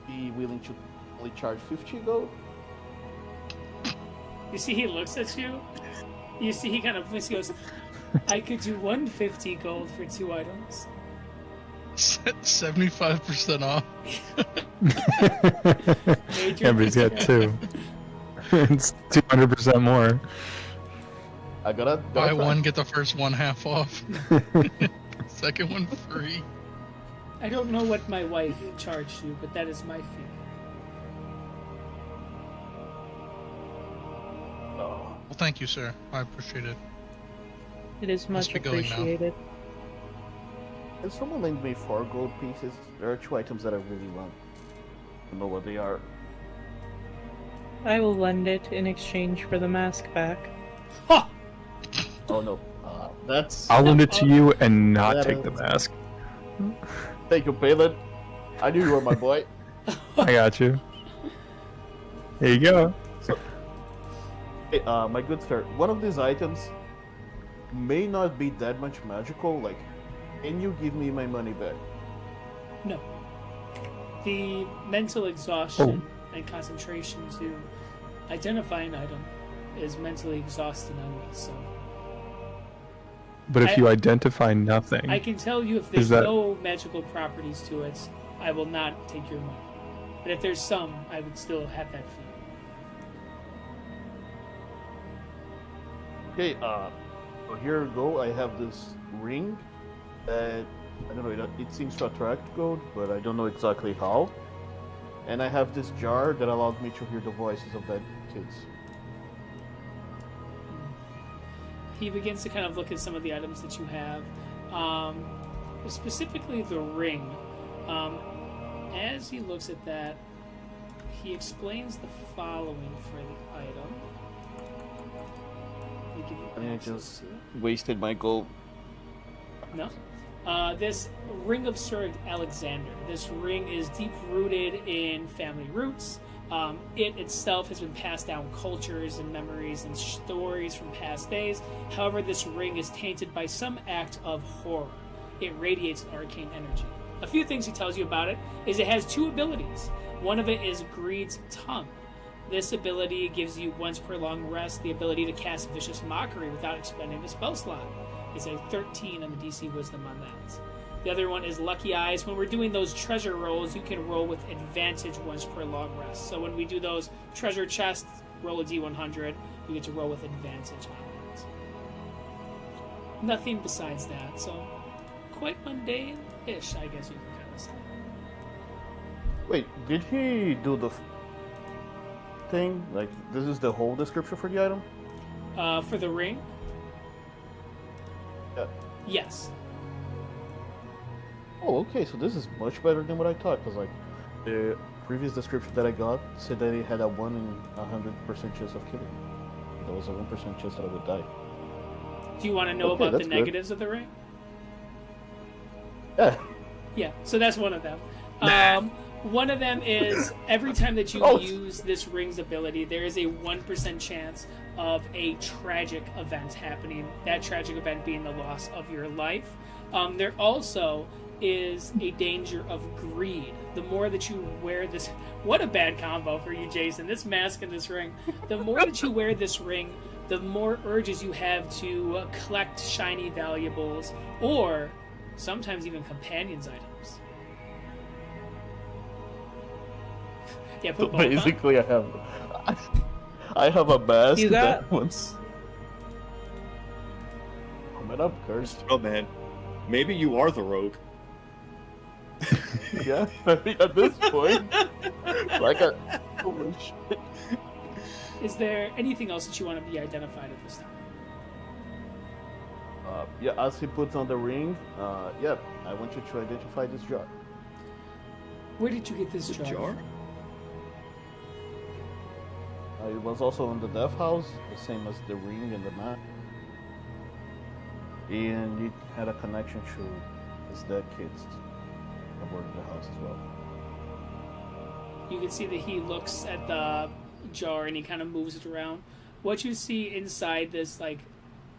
be willing to only charge 50 gold? You see, he looks at you. You see, he kind of blinks. He goes, "I could do 150 gold for 2 items." 75% off. Major Yeah, but he's got discount. 2. It's 200% more. I gotta Buy try. one, get the first one half off. Second one free. I don't know what my wife charged you, but that is my fee. Oh, Well, thank you, sir. I appreciate it. It is Must much be going now. appreciated. can someone lend me 4 gold pieces? There are 2 items that I really want. I don't know what they are. I will lend it in exchange for the mask back. Ha! Oh no. That's. I'll lend it to you and not That take the is- mask. Thank you, Palin. I knew you were my boy. I got you. There you go. Hey, my good sir, one of these items may not be that much magical. Like, can you give me my money back? No. The mental exhaustion and concentration to identify an item is mentally exhausting on me, so But if I- you identify nothing, I can tell you if there's that- no magical properties to it, I will not take your money. But if there's some, I would still have that fee. Okay, so here we go. I have this ring that, I don't know, it seems to attract gold, but I don't know exactly how. And I have this jar that allowed me to hear the voices of dead kids. He begins to kind of look at some of the items that you have, specifically the ring. As he looks at that, he explains the following for the item. Let me give you I mean, I access just to it. wasted my gold. No. This ring of Sir Alexander. This ring is deep rooted in family roots. It itself has been passed down cultures and memories and stories from past days. However, this ring is tainted by some act of horror. It radiates an arcane energy. A few things he tells you about it is it has two abilities. One of it is Greed's Tongue. This ability gives you, once per long rest, the ability to cast Vicious Mockery without expending a spell slot. It's a 13 on the DC Wisdom on that. The other one is Lucky Eyes. When we're doing those treasure rolls, you can roll with advantage once per long rest. So when we do those treasure chests, roll a D100, you get to roll with advantage on that. Nothing besides that, so quite mundane-ish, I guess you can kind of say. Wait, did he do the thing? Like, this is the whole description for the item? For the ring? Yeah. Yes. Oh, okay, so this is much better than what I thought, because, like, the previous description that I got said that it had a 1 in 100% chance of killing. There was a 1% chance that I would die. Do you want to know Okay, about the that's good. negatives of the ring? Yeah. Yeah, so that's one of them. One of them is every time that you use this ring's ability, there is a 1% chance of a tragic event happening. That tragic event being the loss of your life. There also is a danger of greed. The more that you wear this... What a bad combo for you, Jason. This mask and this ring. The more that you wear this ring, the more urges you have to collect shiny valuables or sometimes even companions items. Yeah, So put both on. basically, I have a mask You got- that once. Coming up, cursed. Oh man, maybe you are the rogue. Yeah, I mean, at this point, like holy shit. Is there anything else that you want to be identified at this time? Yeah, as he puts on the ring, yeah, I want you to identify this jar. Where did you get this jar? Jar? It was also in the death house, the same as the ring and the map. And it had a connection to his dead kids aboard the house as well. You can see that he looks at the jar and he kind of moves it around. What you see inside this, like,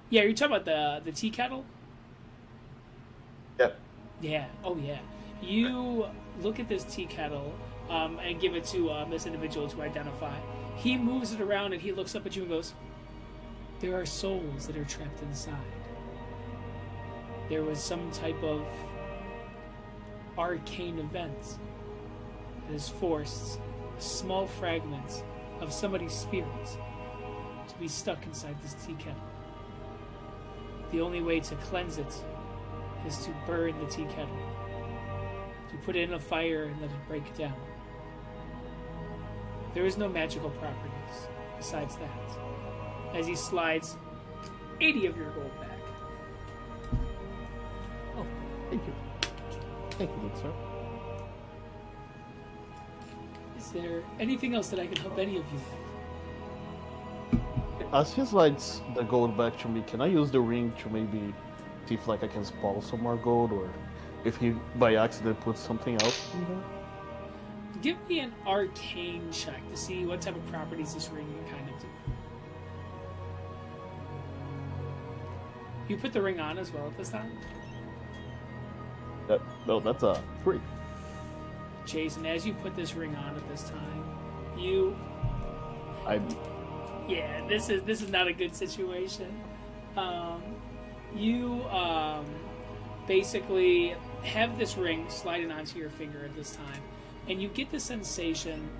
yeah, you're talking about the tea kettle? Yeah. Yeah. Oh, yeah. You look at this tea kettle and give it to this individual to identify. He moves it around and he looks up at you and goes, "There are souls that are trapped inside. There was some type of arcane event that has forced small fragments of somebody's spirit to be stuck inside this tea kettle. The only way to cleanse it is to burn the tea kettle, to put it in a fire and let it break down. There is no magical properties besides that." As he slides 80 of your gold back. Oh, thank you. Thank you, good sir. Is there anything else that I can help any of you with? As he slides the gold back to me, can I use the ring to maybe see if like I can spoil some more gold, or if he by accident puts something else in there? Give me an arcane check to see what type of properties this ring can kind of do. You put the ring on as well at this time? No, that's a 3. Jason, as you put this ring on at this time, you... Yeah, this is not a good situation. You basically have this ring sliding onto your finger at this time, and you get the sensation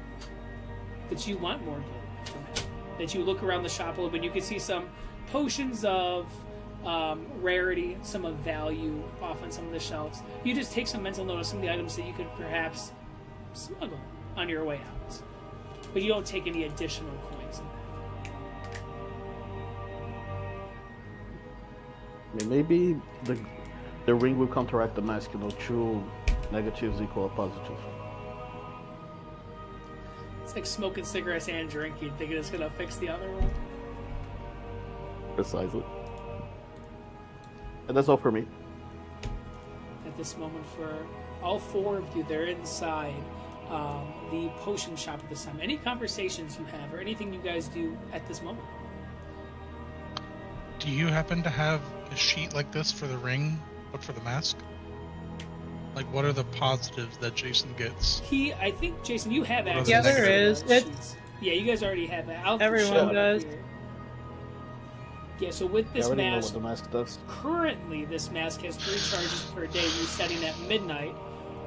that you want more gold from it. that you look around the shop a little bit. You can see some potions of rarity, some of value off on some of the shelves. You just take some mental note of some of the items that you could perhaps smuggle on your way out. But you don't take any additional coins in that. I mean, maybe the ring will counteract the mask, true negatives equal positive. It's like smoking cigarettes and drinking, thinking it's going to fix the other one. Precisely. And that's all for me. At this moment, for all four of you, they're inside the potion shop at this time. Any conversations you have or anything you guys do at this moment? Do you happen to have a sheet like this for the ring, but for the mask? Like, what are the positives that Jason gets? I think, Jason, you have access. Yeah, there to is. the It's- sheets. Yeah, you guys already have that. Everyone does. Yeah, so with I this already know mask, what the mask does. currently this mask has 3 charges per day, resetting at midnight.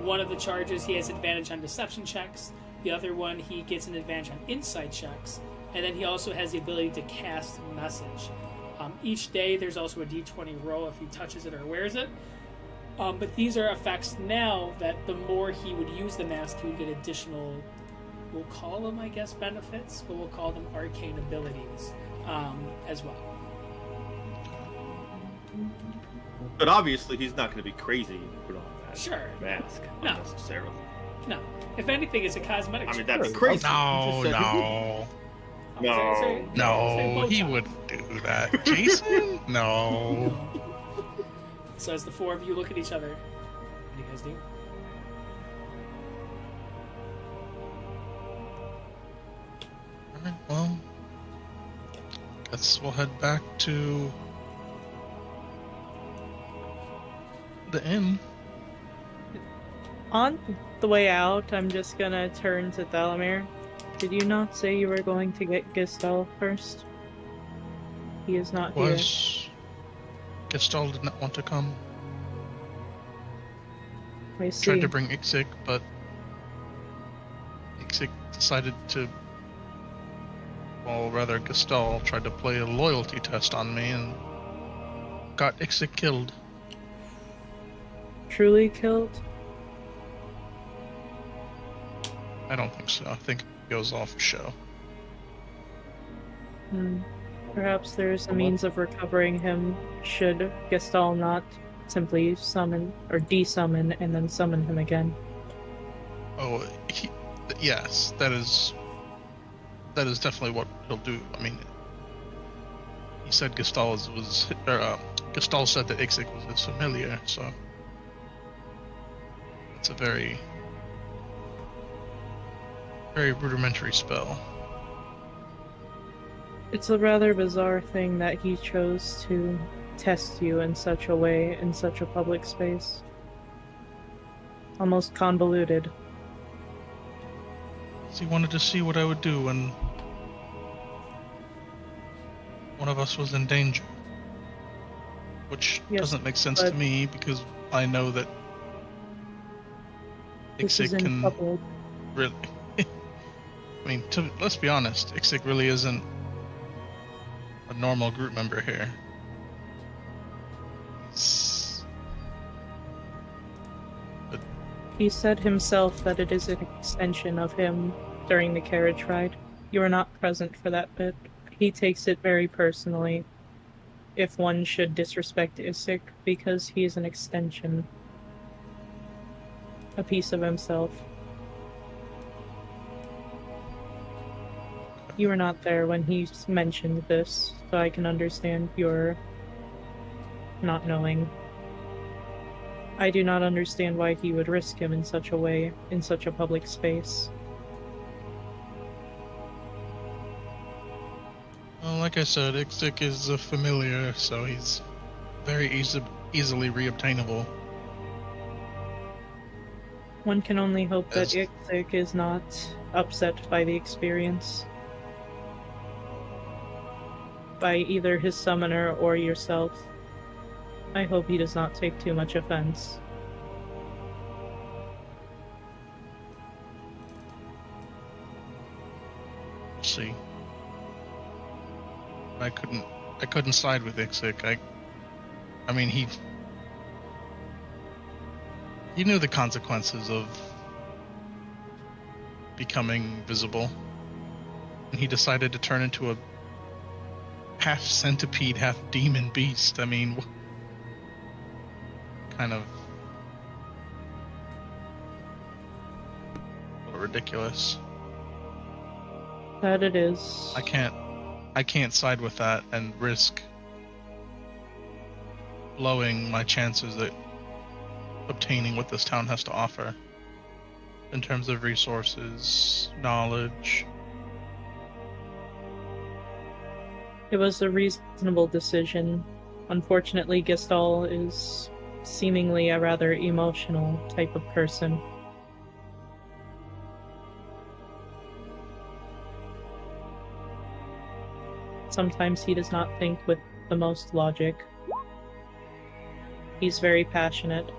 One of the charges, he has advantage on deception checks. The other one, he gets an advantage on insight checks. And then he also has the ability to cast message. Each day, there's also a d20 roll if he touches it or wears it. But these are effects now that the more he would use the mask, he would get additional, we'll call them, I guess, benefits, but we'll call them arcane abilities as well. But obviously, he's not going to be crazy and put on that Sure. mask No. unnecessarily. No. If anything, it's a cosmetic I mean, choice. that'd be Sure. crazy. No, You just said he no, Say no, bow he tie. wouldn't do that. Jason? No. So as the four of you look at each other, what do you guys do? Alright, well, guess we'll head back to the inn. On the way out, I'm just gonna turn to Thalamir. Did you not say you were going to get Gistel first? He is not here. Gestalt did not want to come. I see. Tried to bring Ixik, but Ixik decided to, well, rather Gestalt tried to play a loyalty test on me and got Ixik killed. Truly killed? I don't think so. I think it goes off a show. Perhaps there's a means of recovering him should Gestal not simply summon or desummon and then summon him again. Oh, yes, that is definitely what he'll do. I mean, he said Gestal Gestal said that Ixik was his familiar, so it's a very, very rudimentary spell. It's a rather bizarre thing that he chose to test you in such a way in such a public space. Almost convoluted. He wanted to see what I would do when one of us was in danger. Which Yes, doesn't make sense to but- me because I know that This is Ixik in can public. really. I mean, let's be honest, Ixik really isn't a normal group member here. He said himself that it is an extension of him during the carriage ride. You were not present for that bit. He takes it very personally if one should disrespect Isik because he is an extension. A piece of himself. You were not there when he mentioned this, so I can understand your not knowing. I do not understand why he would risk him in such a way, in such a public space. Well, like I said, Ixik is a familiar, so he's very easily reobtainable. One can only hope that Yes. Ixik is not upset by the experience. By either his summoner or yourself. I hope he does not take too much offense. We'll see. I couldn't side with Ixik. I mean, he knew the consequences of becoming visible, and he decided to turn into a half centipede, half demon beast. I mean, kind of ridiculous. That it is. I can't side with that and risk blowing my chances at obtaining what this town has to offer in terms of resources, knowledge. It was a reasonable decision. Unfortunately, Gestalt is seemingly a rather emotional type of person. Sometimes he does not think with the most logic. He's very passionate,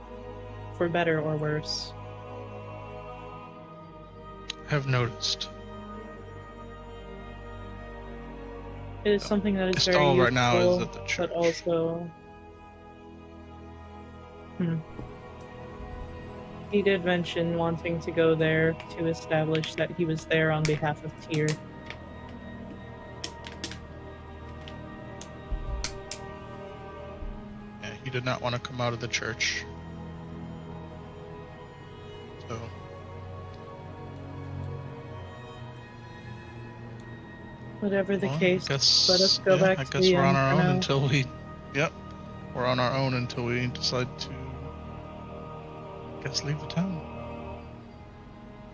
for better or worse. Have noticed. It is something that is very Gestalt useful, right now is at the church. but also... He did mention wanting to go there to establish that he was there on behalf of Tyr. Yeah, he did not want to come out of the church. So... Whatever the Well, case, guess, let us go back I to guess the we're on inn our for own now. until we... Yep. We're on our own until we decide to... guess leave the town.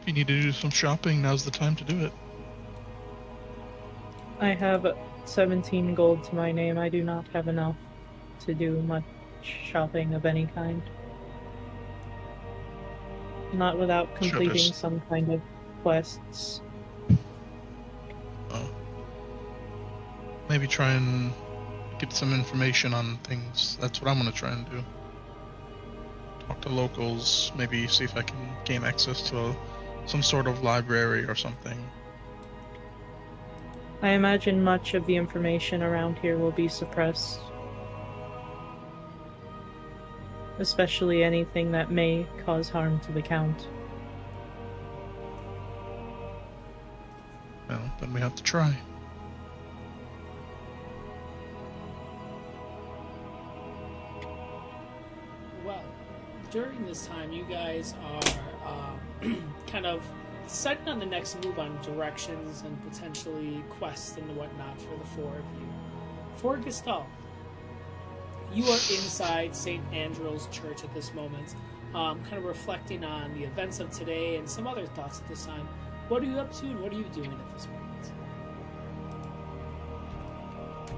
If you need to do some shopping, now's the time to do it. I have 17 gold to my name. I do not have enough to do much shopping of any kind. Not without completing there's- some kind of quests. Maybe try and get some information on things. That's what I'm going to try and do. Talk to locals, maybe see if I can gain access to some sort of library or something. I imagine much of the information around here will be suppressed. Especially anything that may cause harm to the Count. Well, then we have to try. Well, during this time, you guys are kind of deciding on the next move on directions and potentially quests and whatnot for the four of you. For Gestalt, you are inside St. Andrew's Church at this moment, kind of reflecting on the events of today and some other thoughts at this time. What are you up to and what are you doing at this moment?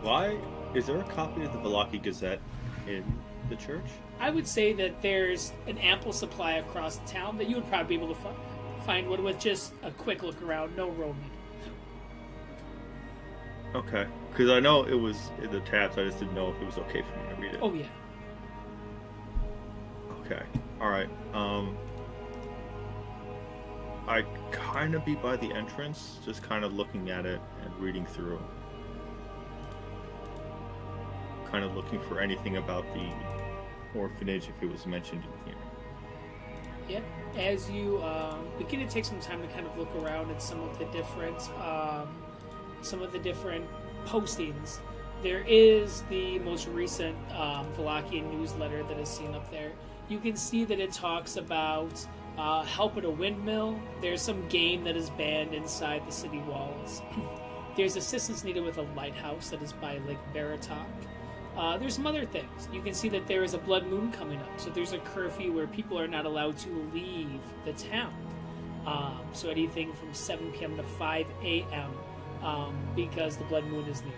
Why is there a copy of the Vallaki Gazette in the church? I would say that there's an ample supply across the town that you would probably be able to find one with just a quick look around, no roaming. Okay, because I know it was in the tabs. I just didn't know if it was okay for me to read it. Oh yeah. Okay. All right. I kind of be by the entrance, just kind of looking at it and reading through. Kind of looking for anything about the orphanage if it was mentioned in here. Yeah. As you begin to take some time to kind of look around at some of the different postings, there is the most recent Valakian newsletter that is seen up there. You can see that it talks about help at a windmill. There's some game that is banned inside the city walls. There's assistance needed with a lighthouse that is by Lake Baratok. There's some other things. You can see that there is a blood moon coming up, so there's a curfew where people are not allowed to leave the town. So anything from 7 p.m. to 5 a.m. Because the blood moon is near.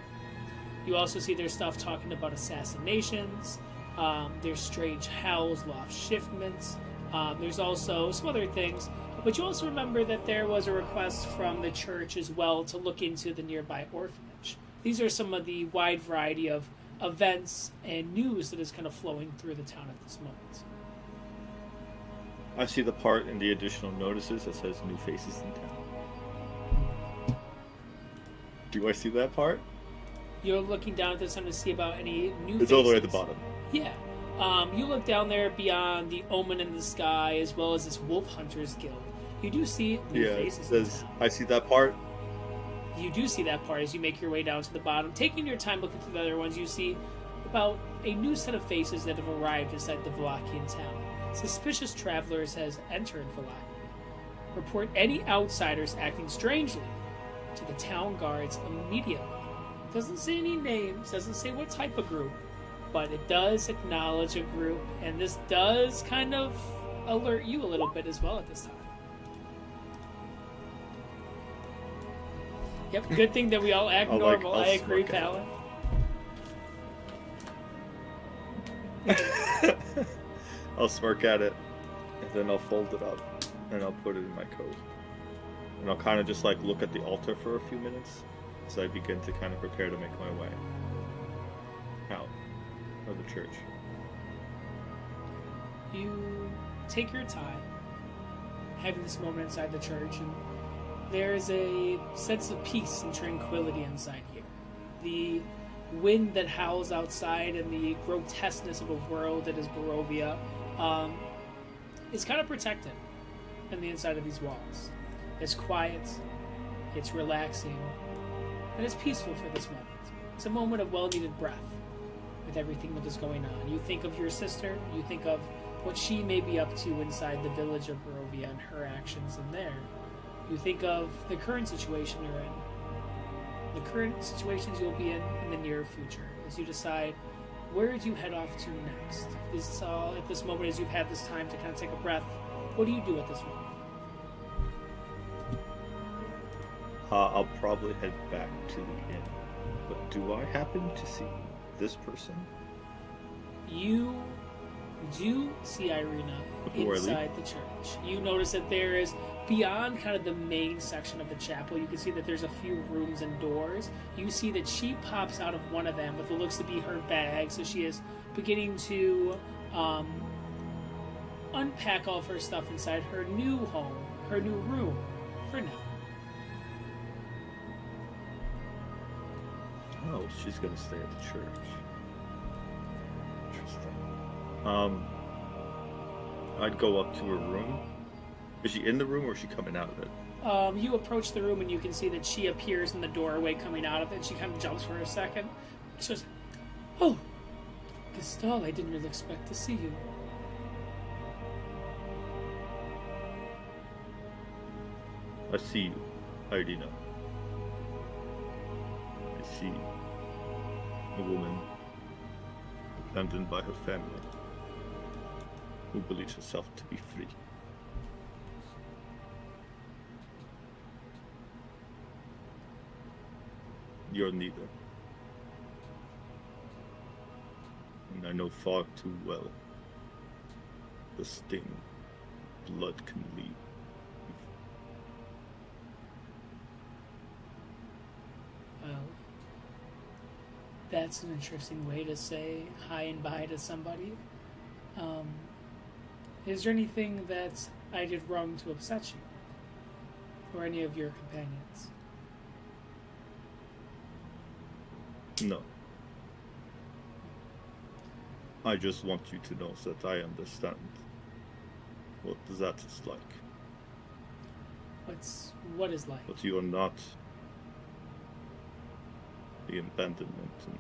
You also see there's stuff talking about assassinations. There's strange howls, lost shipments. There's also some other things. But you also remember that there was a request from the church as well to look into the nearby orphanage. These are some of the wide variety of events and news that is kind of flowing through the town at this moment. I see the part in the additional notices that says new faces in town. Do I see that part? You're looking down at the sun to see about any new It's all the way at the faces. bottom. Yeah. You look down there beyond the omen in the sky, as well as this wolf hunters guild. You do see new Yeah, it faces. in says, town. I see that part. You do see that part as you make your way down to the bottom. Taking your time looking through the other ones, you see about a new set of faces that have arrived inside the Valachian town. Suspicious travelers has entered Valachia. Report any outsiders acting strangely to the town guards immediately. Doesn't say any names, doesn't say what type of group, but it does acknowledge a group, and this does kind of alert you a little bit as well at this time. Yep, good thing that we all act normal. I agree, Palin. I'll smirk at it, and then I'll fold it up, and I'll put it in my coat. And I'll kind of just like look at the altar for a few minutes as I begin to kind of prepare to make my way out of the church. You take your time having this moment inside the church, and there's a sense of peace and tranquility inside here. The wind that howls outside and the grotesqueness of a world that is Barovia is kind of protected in the inside of these walls. It's quiet, it's relaxing, and it's peaceful for this moment. It's a moment of well-needed breath with everything that is going on. You think of your sister, you think of what she may be up to inside the village of Barovia and her actions in there. You think of the current situation you're in, the current situations you'll be in the near future, as you decide where do you head off to next. This is all at this moment as you've had this time to kind of take a breath. What do you do at this moment? I'll probably head back to the inn. But do I happen to see this person? You do see Irina Before I leave? inside the church. You notice that there is, beyond kind of the main section of the chapel, you can see that there's a few rooms and doors. You see that she pops out of one of them with what looks to be her bag, so she is beginning to unpack all of her stuff inside her new home, her new room, for now. Oh, she's gonna stay at the church. Interesting. I'd go up to her room. Is she in the room or is she coming out of it? You approach the room and you can see that she appears in the doorway coming out of it. She kind of jumps for a second. She says, "Oh, Gestalt, I didn't really expect to see you." I see you, Irina. I see a woman abandoned by her family who believes herself to be free. You're neither. And I know far too well the sting blood can leave. Well, that's an interesting way to say hi and bye to somebody. Is there anything that I did wrong to upset you? Or any of your companions? No. I just want you to know that I understand what that is like. What is like? But you are not the abandonment and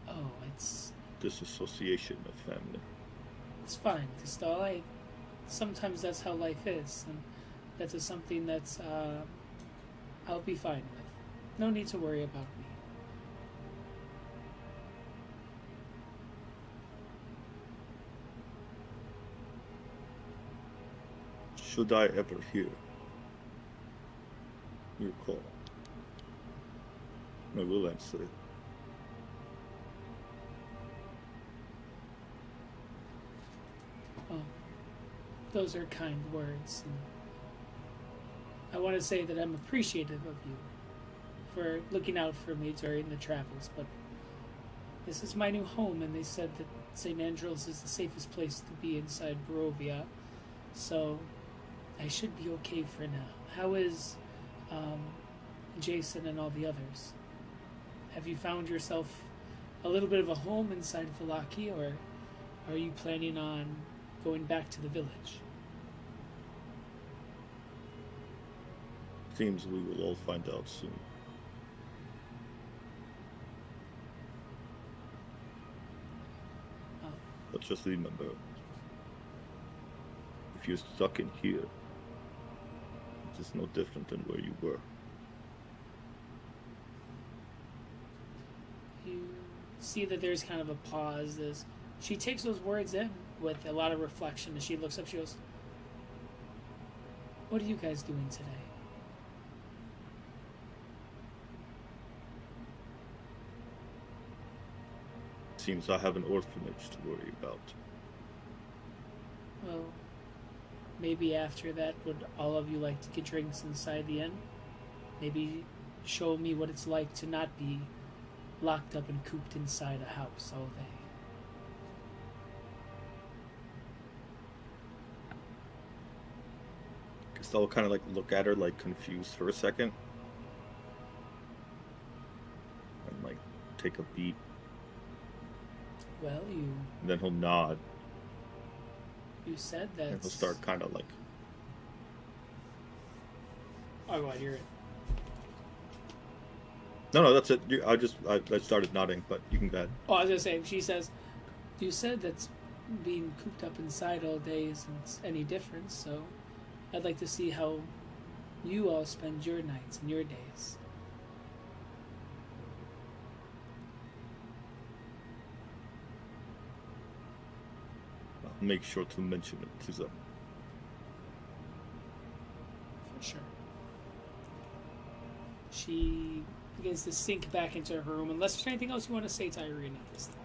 Oh, it's disassociation of family. fine, Gestalt. Sometimes that's how life is, and that is something that's I'll be fine with. No need to worry about me. Should I ever hear your call, I will answer it. Oh, those are kind words, and I want to say that I'm appreciative of you for looking out for me during the travels, but this is my new home, and they said that St. Andrew's is the safest place to be inside Barovia, so I should be okay for now. How is Jason and all the others? Have you found yourself a little bit of a home inside Valaki, or are you planning on going back to the village? Seems we will all find out soon. Oh. But just remember, if you're stuck in here, it is no different than where you were. You see that there's kind of a pause as she takes those words in with a lot of reflection. As she looks up, she goes, "What are you guys doing today?" Seems I have an orphanage to worry about. Well, maybe after that, would all of you like to get drinks inside the inn? Maybe show me what it's like to not be locked up and cooped inside a house all day. Guess I'll kind of like look at her like confused for a second. And like take a beat. Well, And then he'll nod. you said that. And he'll start kind of like. Oh, go ahead, you're it. No, that's it. I started nodding, but you can go ahead. Oh, I was gonna say, she says, you said that being cooped up inside all day isn't any difference, so I'd like to see how you all spend your nights and your days. I'll make sure to mention it to them. For sure. She begins to sink back into her room, unless there's anything else you want to say to Irene at this time.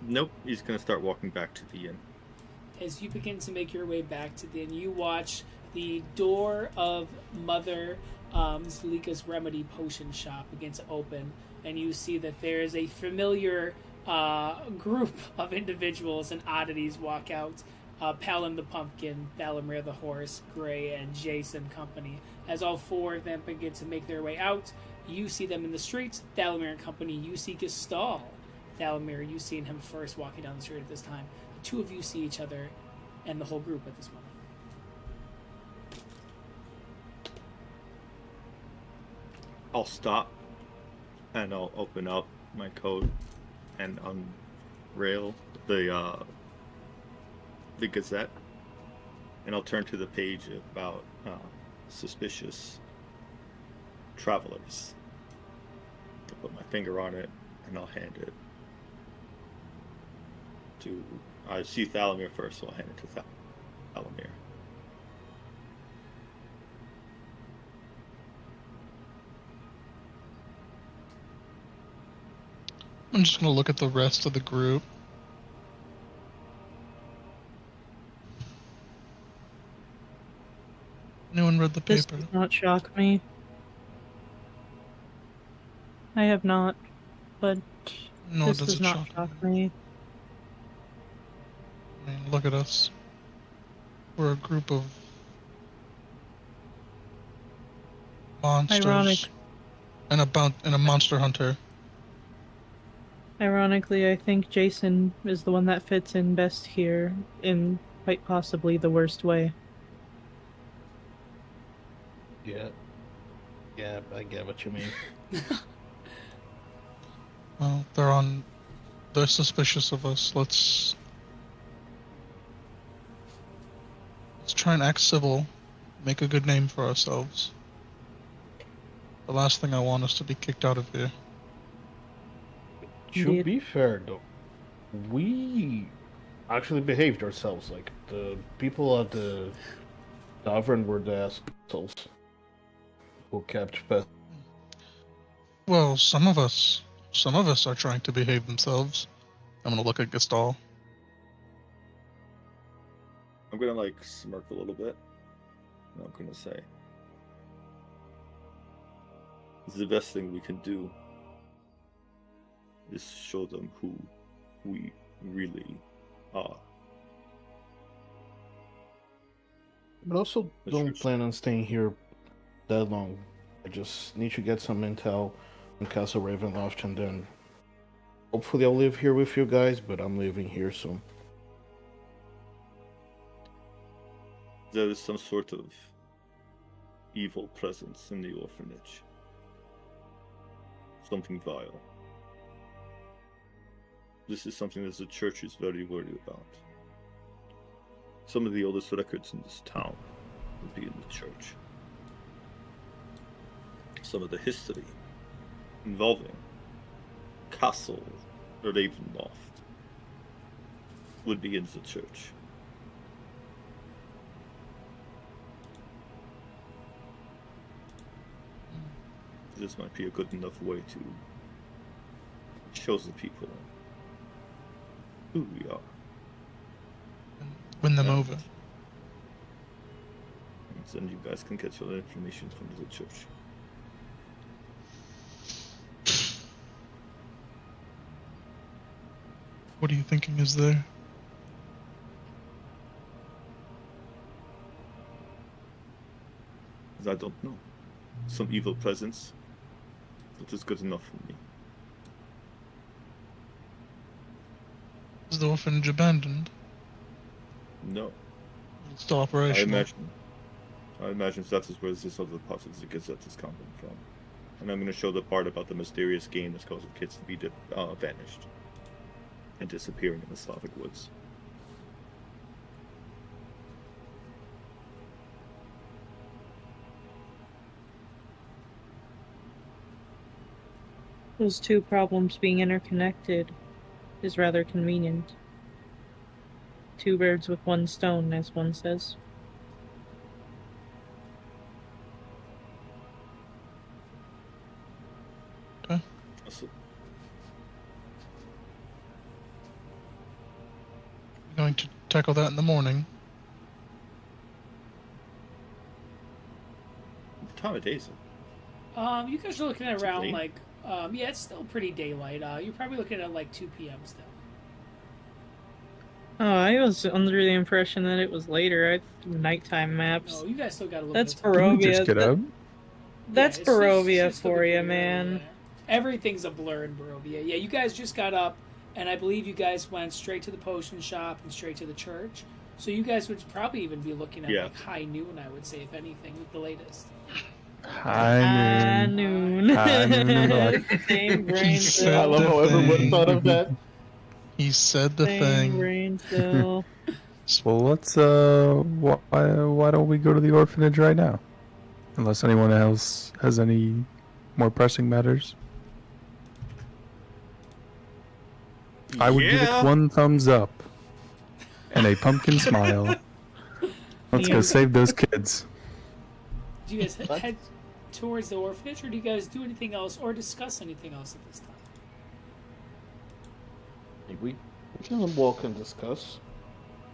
Nope, he's gonna start walking back to the inn. As you begin to make your way back to the inn, you watch the door of Mother Zalika's Remedy Potion Shop begin to open, and you see that there is a familiar group of individuals and oddities walk out. Palin the Pumpkin, Thalamir the Horse, Gray, and Jason Company. As all four of them begin to make their way out, you see them in the streets. Thalamir and Company, you see Gestal. Thalamir, you seen him first walking down the street at this time. The two of you see each other and the whole group at this moment. I'll stop and I'll open up my code and unrail the Gazette, and I'll turn to the page about suspicious travelers. I'll put my finger on it and I'll hand it to. I see Thalamir first, so I'll hand it to Thalamir. I'm just gonna look at the rest of the group. Anyone read the This paper? does not shock me. I have not, but No, this does does it not shock me. I mean, look at us. We're a group of monsters Ironic. and a monster hunter. Ironically, I think Jason is the one that fits in best here, in quite possibly the worst way. Yeah, I get what you mean. Well, they're suspicious of us. Let's try and act civil, make a good name for ourselves. The last thing I want is to be kicked out of here. To Indeed. be fair, though, we actually behaved ourselves. Like, the people at the tavern were the assholes who kept pest. Well, some of us are trying to behave themselves. I'm gonna look at Gestal. I'm gonna like smirk a little bit. And I'm gonna say, "This is the best thing we can do. Is show them who we really are." But also, That's don't true. plan on staying here that long. I just need to get some intel in Castle Ravenloft, and then hopefully I'll live here with you guys, but I'm leaving here soon. There is some sort of evil presence in the orphanage. Something vile. This is something that the church is very worried about. Some of the oldest records in this town would be in the church. Some of the history involving Castle Ravenloft would be in the church. This might be a good enough way to show the people who we are. Win them And over. then you guys can get your information from the church. What are you thinking is there? I don't know. Some evil presence that is good enough for me. Is the orphanage abandoned? No. It's still I operational. imagine that is where this other part of the Gazette is coming from. And I'm going to show the part about the mysterious game that's causing kids to be vanished and disappearing in the Slavic woods. Those two problems being interconnected is rather convenient. Two birds with one stone, as one says. So, We're going to tackle that in the morning. what time of day is it? You guys are looking at Is it around late? like, yeah, it's still pretty daylight. You're probably looking at like 2 p.m. still. Oh, I was under the impression that it was later. I do nighttime maps. No, you guys still got a little That's bit of time. Can we just Barovia. get up? That's Yeah, it's Barovia just a for bit you, blurry, man. yeah. Everything's a blur in Barovia. Yeah, you guys just got up, and I believe you guys went straight to the potion shop and straight to the church. So you guys would probably even be looking at Yeah. like high noon, I would say, if anything, the latest. High noon. High noon. High Same brain He I said cell. love the how everyone thing. thought of that. He said the Same thing. brain cell. Well, let's, why don't we go to the orphanage right now? Unless anyone else has any more pressing matters. I would give it one thumbs up and a pumpkin smile. Let's go Yeah. save those kids. Do you guys head towards the orphanage, or do you guys do anything else or discuss anything else at this time? We can walk and discuss.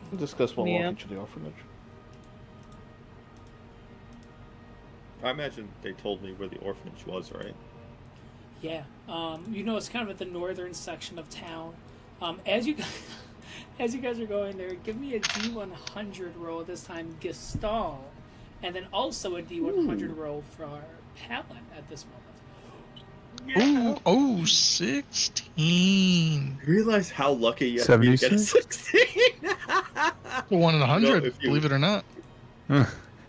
We'll discuss while Yeah. walking to the orphanage. I imagine they told me where the orphanage was, right? Yeah, you know, it's kind of at the northern section of town. As you guys, as you guys are going there, give me a D100 roll this time, Gestalt, and then also a D100 roll for Palin at this moment. Ooh, 16. You realize how lucky you have to be to get a 16? For 1 in 100, if you- believe it or not.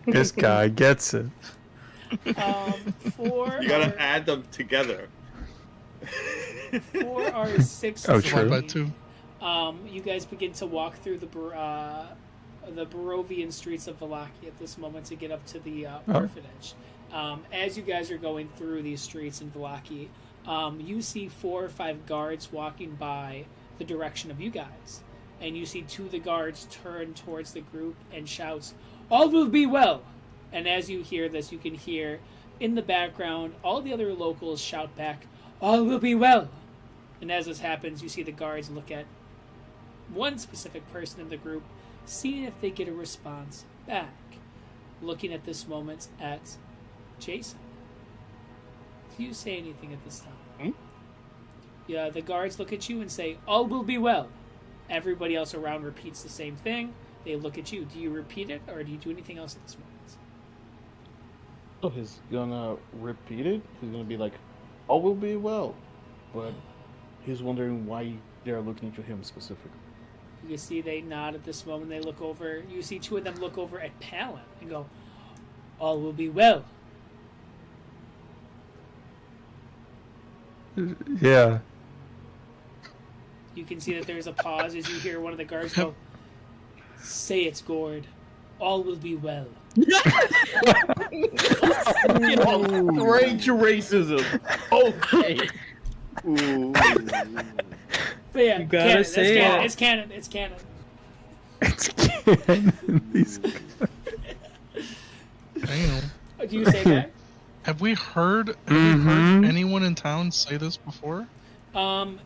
This guy gets it. For You gotta our, add them together. for our sixth Oh, Divide by true. 2. you guys begin to walk through the Barovian streets of Wallachia at this moment to get up to the orphanage. As you guys are going through these streets in Wallachia, you see 4 or 5 guards walking by the direction of you guys, and you see 2 of the guards turn towards the group and shouts, "All will be well!" And as you hear this, you can hear in the background all the other locals shout back, "All will be well!" And as this happens, you see the guards look at one specific person in the group, seeing if they get a response back. Looking at this moment at Jason. Do you say anything at this time? Yeah, the guards look at you and say, "All will be well." Everybody else around repeats the same thing. They look at you. Do you repeat it, or do you do anything else at this moment? So he's gonna repeat it. He's gonna be like, all will be well. But he's wondering why they're looking to him specifically. You can see they nod at this moment. They look over. You see two of them look over at Palin and go, "All will be well." Yeah. You can see that there's a pause as you hear one of the guards go, "Say it, Gord. All will be well." Rage racism. Okay. Ooh. But yeah, You gotta canon. say it. It's canon. It's canon. It's canon. These Damn. Do you say that? Have we heard anyone in town say this before?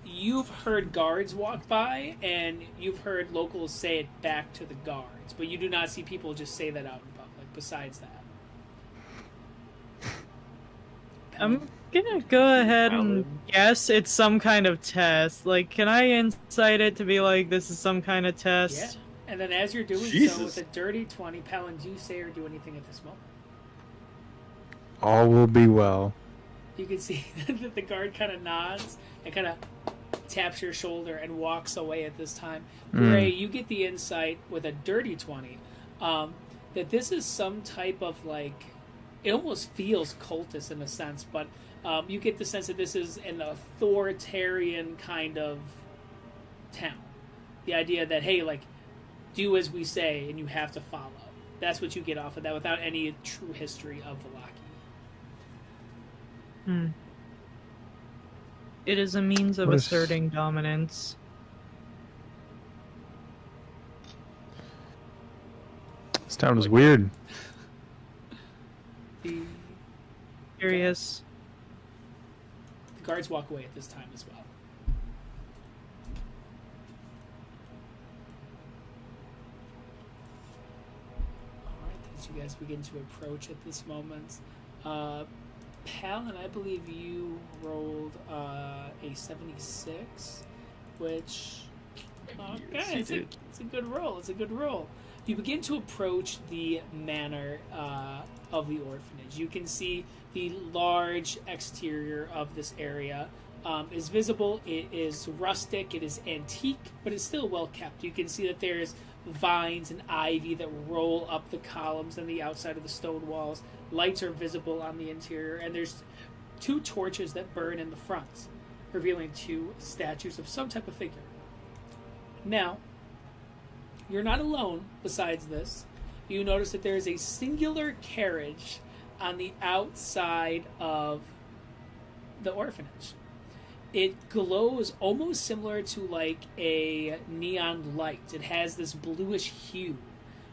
You've heard guards walk by, and you've heard locals say it back to the guards, but you do not see people just say that out in public. Besides that, I'm gonna go ahead and guess it's some kind of test. Like, can I incite it to be like, this is some kind of test? yeah. And then as you're doing so Jesus. with a dirty 20, Palin, do you say or do anything at this moment? all will be well. You can see that the guard kind of nods and kind of taps your shoulder and walks away at this time. Gray, you get the insight with a dirty 20 that this is some type of like, it almost feels cultist in a sense, but you get the sense that this is an authoritarian kind of town. The idea that, hey, like, do as we say and you have to follow. That's what you get off of that without any true history of Velaki. It is a means of What is- asserting dominance. This town is weird. The Curious. guards walk away at this time as well. Alright, as you guys begin to approach at this moment, Palin, I believe you rolled a 76, which okay, it's a good roll. It's a good roll. You begin to approach the manor of the orphanage. You can see the large exterior of this area is visible. It is rustic. It is antique, but it's still well kept. You can see that there's vines and ivy that roll up the columns and the outside of the stone walls. Lights are visible on the interior, and there's two torches that burn in the front, revealing two statues of some type of figure. Now, you're not alone besides this. You notice that there is a singular carriage on the outside of the orphanage. It glows almost similar to like a neon light. It has this bluish hue.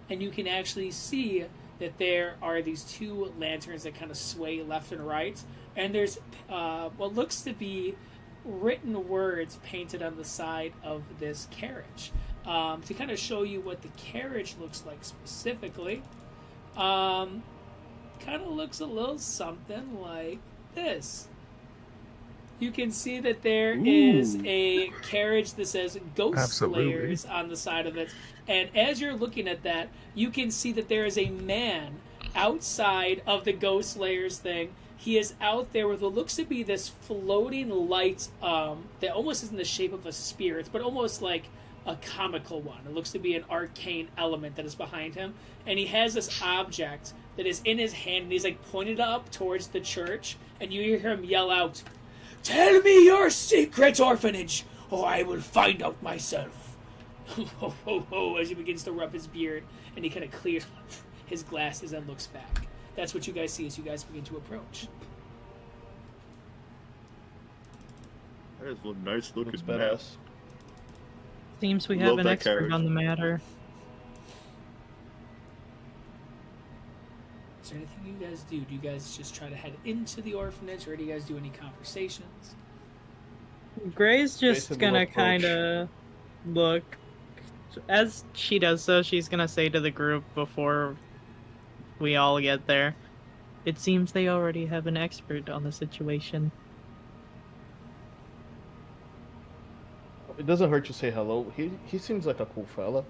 And you can actually see that there are these two lanterns that kind of sway left and right. And there's what looks to be written words painted on the side of this carriage. To kind of show you what the carriage looks like specifically, kind of looks a little something like this. You can see that there is a carriage that says Ghost Absolutely. Slayers on the side of it. And as you're looking at that, you can see that there is a man outside of the Ghost Slayers thing. He is out there with what looks to be this floating light that almost is in the shape of a spirit, but almost like a comical one. It looks to be an arcane element that is behind him. And he has this object that is in his hand, and he's like pointed up towards the church, and you hear him yell out, "Tell me your secret, orphanage, or I will find out myself." Ho, ho, ho, as he begins to rub his beard, and he kind of clears his glasses and looks back. That's what you guys see as you guys begin to approach. That is a nice looking Looks mess. badass. Seems we Love have an that expert carriage. on the matter. Is there anything you guys do? Do you guys just try to head into the orphanage, or do you guys do any conversations? Gray's just Jason will gonna approach. kind of look. As she does so, she's gonna say to the group before we all get there, "It seems they already have an expert on the situation." It doesn't hurt to say hello. He seems like a cool fella.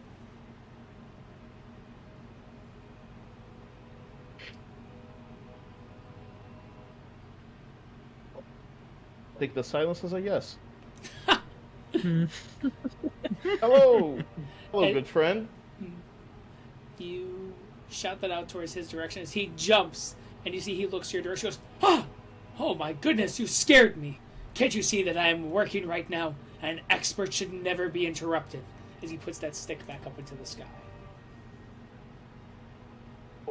take the silence as a yes. Hmm. Hello! Hello, Hey. good friend. You shout that out towards his direction as he jumps, and you see he looks to your direction. He goes, "Ah! Oh my goodness, you scared me! Can't you see that I am working right now? An expert should never be interrupted." As he puts that stick back up into the sky.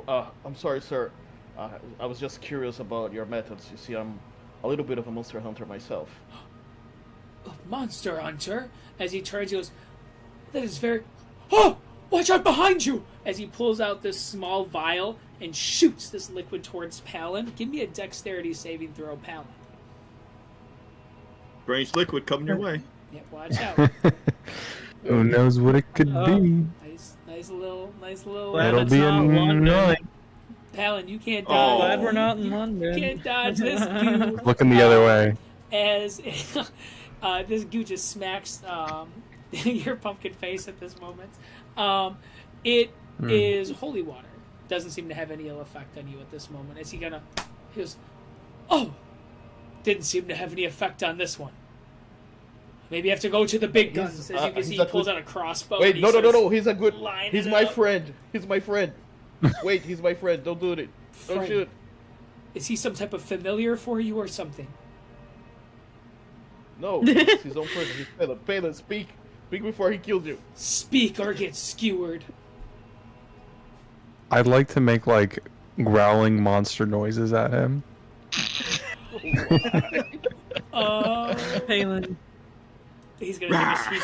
I'm sorry, sir. I was just curious about your methods. You see, I'm a little bit of a monster hunter myself. A monster hunter? As he turns, he goes, "That is very... Oh! Watch out behind you!" As he pulls out this small vial and shoots this liquid towards Palin. Give me a dexterity saving throw, Palin. Strange liquid coming your way. Yeah, watch out. Who knows what it could be? Nice little. Glad It'll it's be not London. annoying. Palin, you can't Oh. dodge. Glad we're not in You London. can't dodge this goo. Looking the other way. As this goo just smacks your pumpkin face at this moment. It is holy water. Doesn't seem to have any ill effect on you at this moment. He goes, "Oh, didn't seem to have any effect on this one. Maybe you have to go to the big guns." As you can see, he pulls out a crossbow. Wait, and no, he no, no, starts no. He's a good. lining He's it my up. friend. He's my friend. Wait, he's my friend. Don't do it. Don't Friend. shoot. Is he some type of familiar for you or something? No, he's his own person. He's Palin. Palin, speak. Speak before he kills you. Speak or get skewered. I'd like to make like growling monster noises at him. Palin. He's gonna take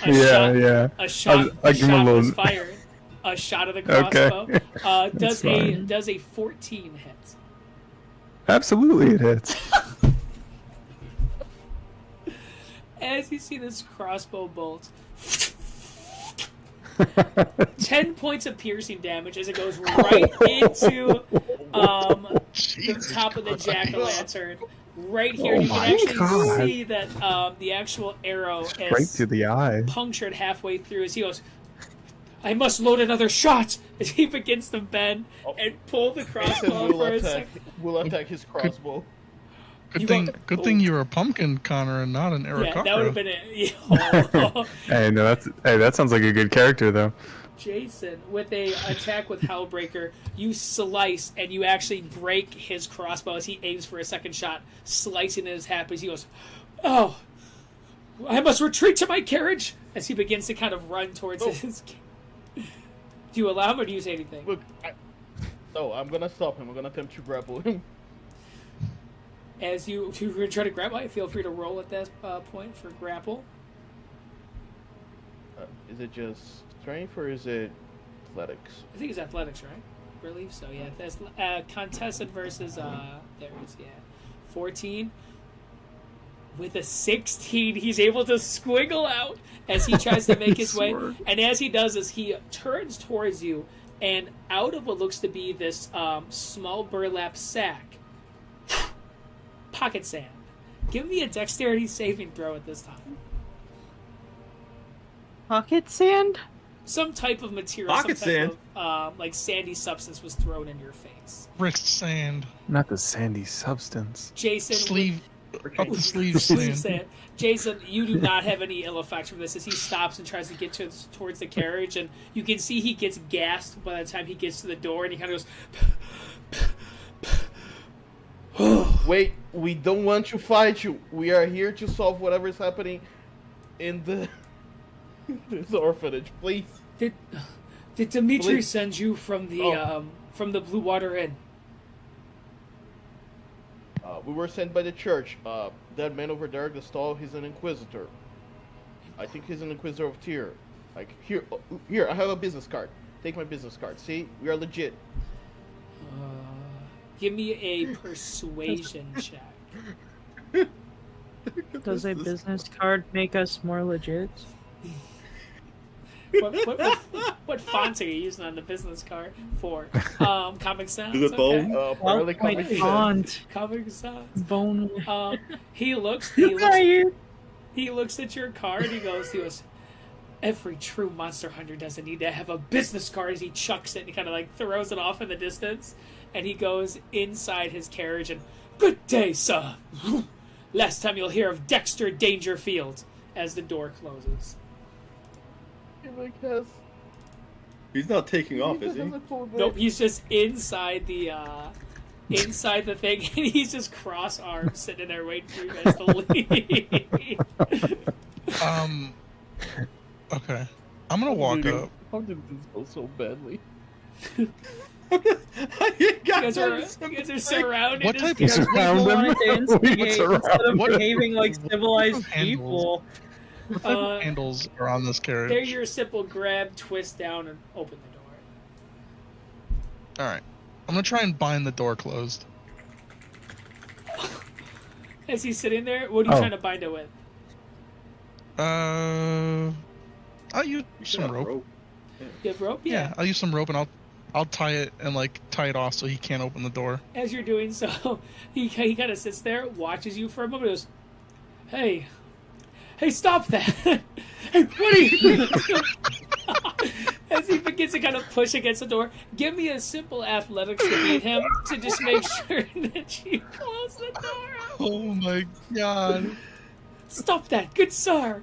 a Yeah, shot. yeah. A shot. I A give him a shot was little- fired. A shot of the Okay. crossbow. That's fine. Does a 14 hit? Absolutely, it hits. As you see this crossbow bolt, 10 points of piercing damage as it goes right into the top of the jack-o'-lantern. Right here, Oh you my can actually God. see that the actual arrow Right is to the eye. punctured halfway through as he goes, "I must load another shot!" As he begins to bend and pull the crossbow Jason for a second. will attack his crossbow. You Good go- thing you were a pumpkin, Connor, and not an Yeah, that would have Aarakocra. been it. Hey, no, that sounds like a good character though. Jason, with a attack with Howlbreaker, you slice and you actually break his crossbow as he aims for a second shot, slicing in his half as he goes, "Oh, I must retreat to my carriage!" As he begins to kind of run towards No. his... Do you allow him or do you say anything? Look, no, I'm gonna stop him. I'm gonna attempt to grapple him. As you try to grapple, feel free to roll at that point for grapple. Is it just strength or is it athletics? I think it's athletics, right? I believe so, yeah. That's contested versus, there's, 14. With a 16, he's able to squiggle out as he tries to make his way. Sword. And as he does this, he turns towards you, and out of what looks to be this small burlap sack, pocket sand. Give me a dexterity saving throw at this time. Pocket sand? Some type of material, Pocket some type sand? of like sandy substance was thrown in your face. Wrist sand. Not the sandy substance. Jason, Sleeve. Up the sleeve Sleeve sand. sand. Jason, you do not have any ill effects from this as he stops and tries to get towards the carriage, and you can see he gets gassed by the time he gets to the door, and he kind of goes, Wait, we don't want to fight you. We are here to solve whatever is happening in the this orphanage, please. Did Dimitri Please. send you from the Oh. from the Blue Water Inn? We were sent by the church. That man over there, the stall, he's an inquisitor. I think he's an inquisitor of Tyr. Like here, I have a business card. Take my business card. See, we are legit. Give me a persuasion check. Does a business card make us more legit? What fonts are you using on the business card for? Comic Sans. Is it bone? Apparently my Comic Sans. font. Comic Sans. Bone. He looks Tired. He looks at your card. He goes, "Every true monster hunter doesn't need to have a business card." As he chucks it and kind of like throws it off in the distance, and he goes inside his carriage and, "Good day, sir. Last time you'll hear of Dexter Dangerfield as the door closes. He's not taking off, is he? Nope, he's just inside the thing, and he's just cross-armed sitting there waiting for you guys to leave. Okay. I'm gonna walk up. How did this go so badly? you You guys are surrounded. What as type of guys- Surround them. wanted to instigate What's instead of What- behaving like civilized handles? people. What type of handles are on this They're carriage? your simple grab, twist down, and open the door. Alright. I'm gonna try and bind the door closed. As he's sitting there, what are you Oh. trying to bind it with? I'll use some rope. You have rope? Yeah, I'll use some rope and I'll tie it and tie it off so he can't open the door. As you're doing so, he kind of sits there, watches you for a moment, goes, "Hey, stop that! Hey, what are you?" As he begins to kind of push against the door, give me a simple athletics to beat him to just make sure that you close the door. Oh my god. Stop that, good sir.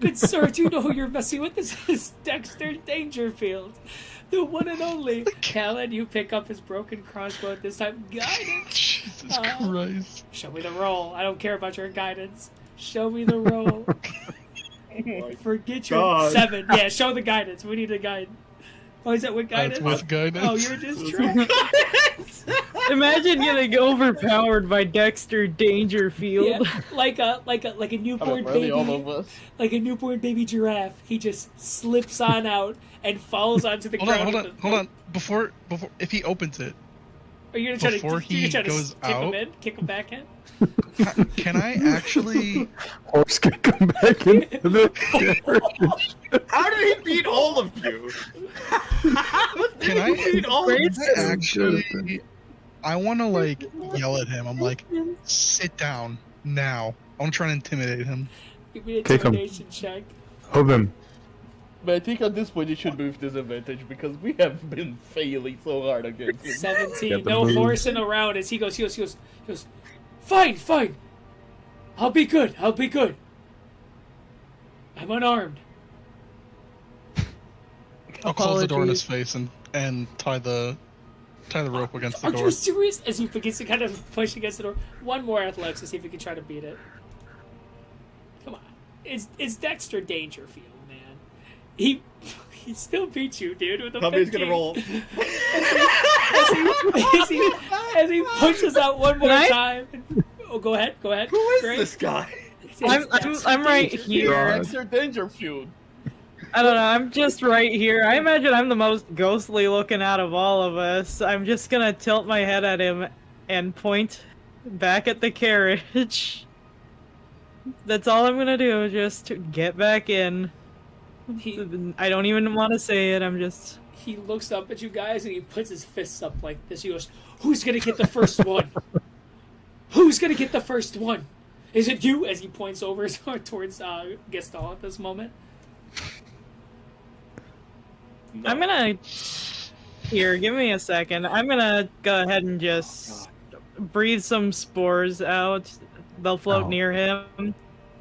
Good sir, do you know who you're messing with? This is Dexter Dangerfield, the one and only. Callan, you pick up his broken crossbow at this time. Guidance. Jesus Christ. Show me the roll. I don't care about your guidance. Show me the roll. Forget your God. 7. Yeah, show the guidance. We need a guide. Oh, is that with guidance? That's with guidance. Oh, you're just trying. Imagine getting overpowered by Dexter Dangerfield. Yeah, like a newborn Really, all baby, of us. like a newborn baby giraffe. He just slips on out and falls onto the Hold on, ground. hold on, hold on. Before if he opens it, Are you gonna try Before to? You're he trying goes to kick him out- in, kick him back in? can I actually? Horse can come back into the carriage. How did he beat all of you? How did Can he I- beat all of you? Actually, I want to yell at him. I'm like, sit down now. I'm trying to intimidate him. Give me an Kick him. intimidation check. Hove him. But I think at this point you should move disadvantage because we have been failing so hard against him. 17. Get the No move. horsing around as he goes. Fine. I'll be good. I'm unarmed. I'll close the door in his face and tie the rope against the Are door. you serious? As he begins to kind of push against the door. One more athletics to see if he can try to beat it. Come on. It's Dexter Dangerfield, man. He still beats you, dude, with a Somebody's 15. gonna roll. As he pushes out one more Can I- time. Oh, go ahead. Who is Grace. this guy? It's I'm Dexter right Dangerfield. here. God. Dexter Dangerfield. I don't know, I'm just right here. I imagine I'm the most ghostly looking out of all of us. I'm just gonna tilt my head at him and point back at the carriage. That's all I'm gonna do, just to get back in. He, I don't even want to say it, I'm just... he looks up at you guys and he puts his fists up like this. He goes, "Who's gonna get the first one? Who's gonna get the first one? Is it you?" As he points over towards Gaston at this moment. No. I'm gonna... Here, give me a second. I'm gonna go ahead and just breathe some spores out. They'll float Oh. near him.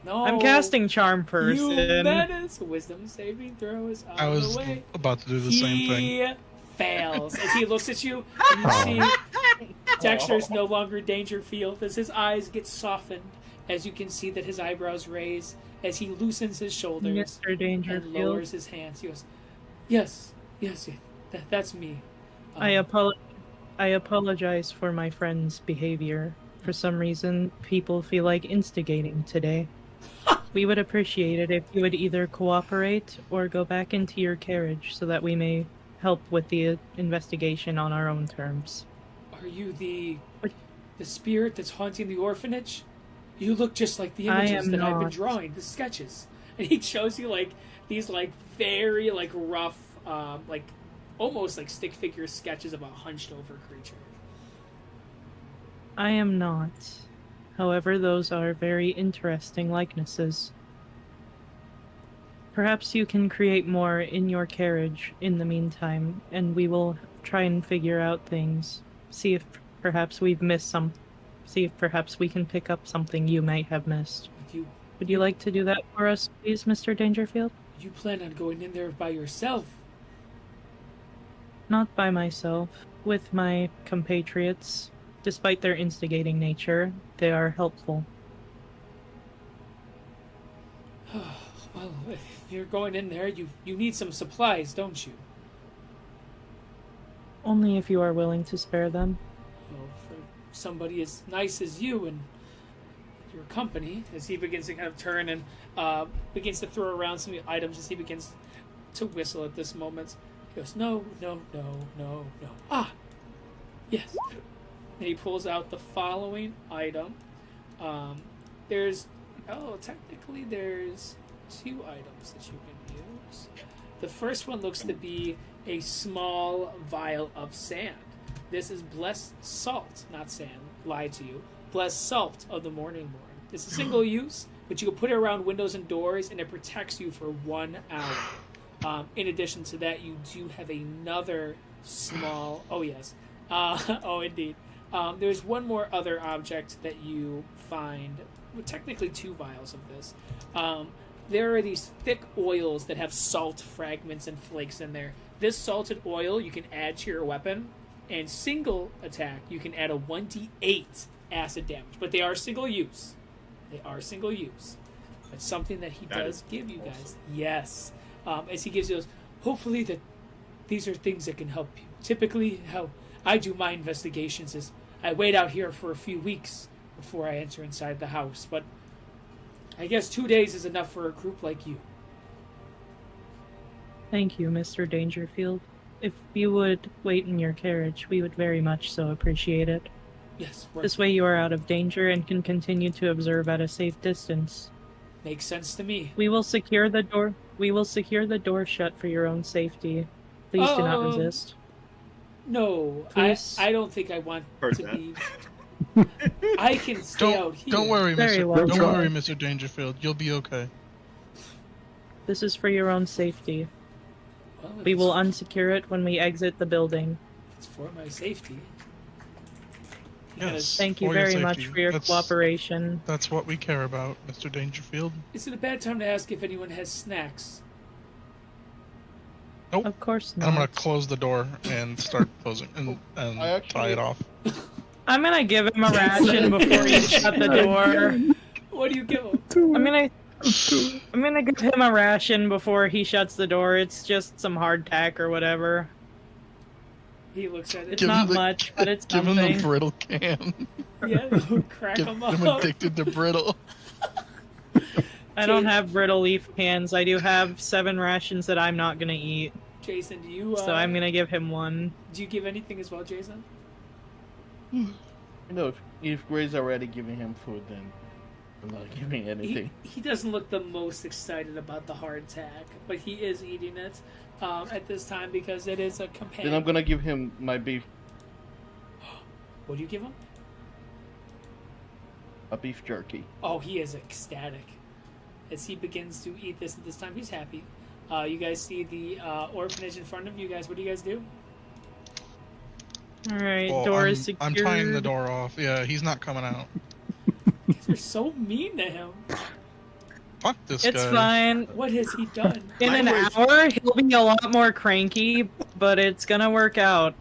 No. I'm casting Charm You Person. menace. Wisdom saving throws out I of was the way. about to do the same thing. He fails as he looks at you and you see Dexter's no longer Dangerfield as his eyes get softened as you can see that his eyebrows raise as he loosens his shoulders Mr. and Dangerfield. lowers his hands. He goes, yes, that's me. I apologize for my friend's behavior. For some reason, people feel like instigating today. We would appreciate it if you would either cooperate or go back into your carriage so that we may help with the investigation on our own terms. Are you the spirit that's haunting the orphanage? You look just like the I images am that I've been not. drawing, the sketches. And he shows you these very rough, almost like stick figure sketches of a hunched over creature. I am not. However, those are very interesting likenesses. Perhaps you can create more in your carriage in the meantime, and we will try and figure out things. See if perhaps we've missed see if perhaps we can pick up something you might have missed. You Would you like to do that for us, please, Mr. Dangerfield? you plan on going in there by yourself? Not by myself. With my compatriots. Despite their instigating nature, they are helpful. Well, if you're going in there, you need some supplies, don't you? Only if you are willing to spare them. Well, for somebody as nice as you and your company, as he begins to kind of turn and begins to throw around some items as he begins to whistle at this moment. He goes, no. Ah, yes. And he pulls out the following item. Technically there's 2 items that you can use. The first one looks to be a small vial of sand. This is blessed salt, not sand, lied to you. Blessed salt of the morning. It's a single use, but you can put it around windows and doors and it protects you for 1 hour. In addition to that, you do have another small... Oh, yes. Oh, indeed. There's one more other object that you find. Well, technically 2 vials of this. There are these thick oils that have salt fragments and flakes in there. This salted oil you can add to your weapon, and single attack you can add a 1d8 acid damage. But they are single use. It's something that he does give you guys. Yes. As he gives you those, hopefully that these are things that can help you. Typically, how I do my investigations is I wait out here for a few weeks before I enter inside the house, but I guess 2 days is enough for a group like you. Thank you, Mr. Dangerfield. If you would wait in your carriage, we would very much so appreciate it. Yes. This way you are out of danger and can continue to observe at a safe distance. Makes sense to me. We will secure the door. We will secure the door shut for your own safety. Please do not resist. No, Please. I don't think I want Heard to that. be. I can stay out here. Don't worry, Very well. Don't worry, Mr. Dangerfield. You'll be okay. This is for your own safety. Well, We will unsecure it when we exit the building. It's for my safety. Yes. Thank you for your very much safety. for your That's- cooperation. That's what we care about, Mr. Dangerfield. Is it a bad time to ask if anyone has snacks? Nope. Of course And I'm gonna not. close the door and start closing and I actually- tie it off. I'm gonna give him a ration before you shut the door. What do you give him? I'm gonna give him a ration before he shuts the door. It's just some hardtack or whatever. He looks at it. It's not much, but it's Give him something. the brittle can. Yeah, crack Get him him up. addicted to brittle. I don't have brittle leaf cans. I do have 7 rations that I'm not gonna eat. Jason, do you? So I'm gonna give him 1. Do you give anything as well, Jason? You know, if Gray's already giving him food, then I'm not giving anything. He doesn't look the most excited about the hardtack, but he is eating it at this time because it is a companion. Then I'm gonna give him my beef, What do you give him? a beef jerky. Oh, he is ecstatic. As he begins to eat this at this time, he's happy. You guys see the orphanage in front of you guys. What do you guys do? Alright, Well, door I'm, is secured. I'm tying the door off. Yeah, he's not coming out. You're so mean to him. Fuck this It's guy. fine. What has he done? In an hour, he'll be a lot more cranky, but it's gonna work out.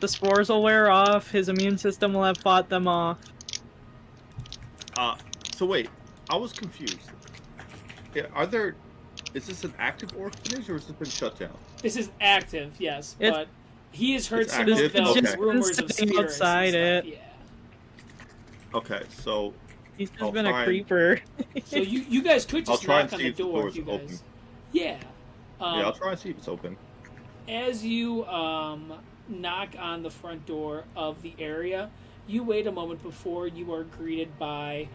The spores will wear off, his immune system will have fought them off. So wait, I was confused. Yeah, is this an active orphanage or has it been shut down? This is active, yes, It's- but he has heard It's some active? of the Okay. Just rumors been of sitting spirits outside and it. stuff. Okay, so He's just I'll been a try and- creeper. Yeah. So you guys could I'll just try knock and on see the if the door door's if you guys. open. Yeah. yeah, I'll try and see if it's open. As you knock on the front door of the area, you wait a moment before you are greeted by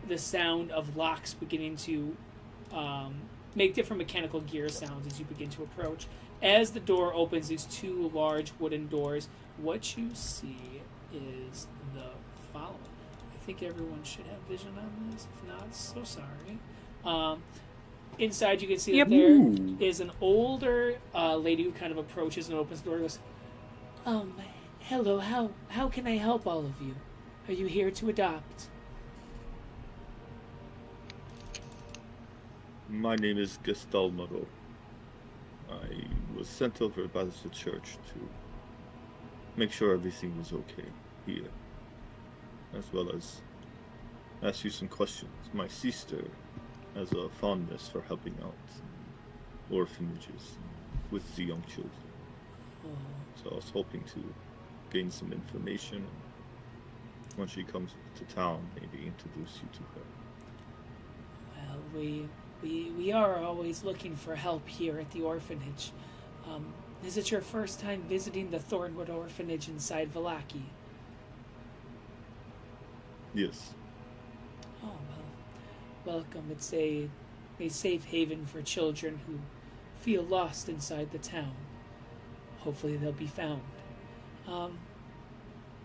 the sound of locks beginning to make different mechanical gear sounds as you begin to approach. As the door opens, these 2 large wooden doors, what you see is the following. I think everyone should have vision on this. If not, so sorry. Inside, you can see that there is an older lady who kind of approaches and opens the door and goes, hello, how can I help all of you? Are you here to adopt? My name is Gestalmaro. I was sent over by the church to make sure everything was okay here, as well as ask you some questions. My sister has a fondness for helping out orphanages with the young children. So I was hoping to gain some information. When she comes to town, maybe introduce you to her. Well, we are always looking for help here at the orphanage. Is it your first time visiting the Thornwood Orphanage inside Vallaki? Yes. Oh, well, welcome. It's a safe haven for children who feel lost inside the town. Hopefully they'll be found.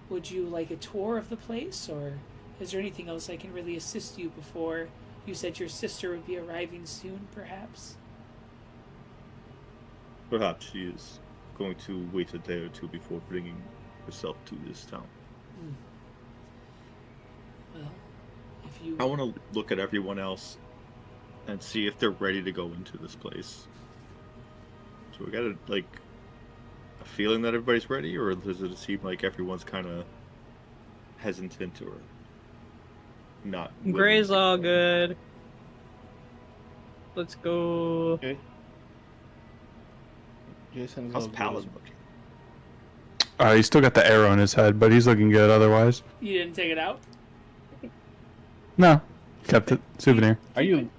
Would you like a tour of the place, or is there anything else I can really assist you before? You said your sister would be arriving soon, perhaps? Perhaps she is going to wait a day or two before bringing herself to this town. Well, if you... I want to look at everyone else and see if they're ready to go into this place. So we got a feeling that everybody's ready, or does it seem like everyone's kind of hesitant or not? Gray's all good. Let's go. Okay. Jason's How's all good Palin as- looking? He's still got the arrow in his head, but he's looking good otherwise. You didn't take it out? No, kept it. Souvenir. Are you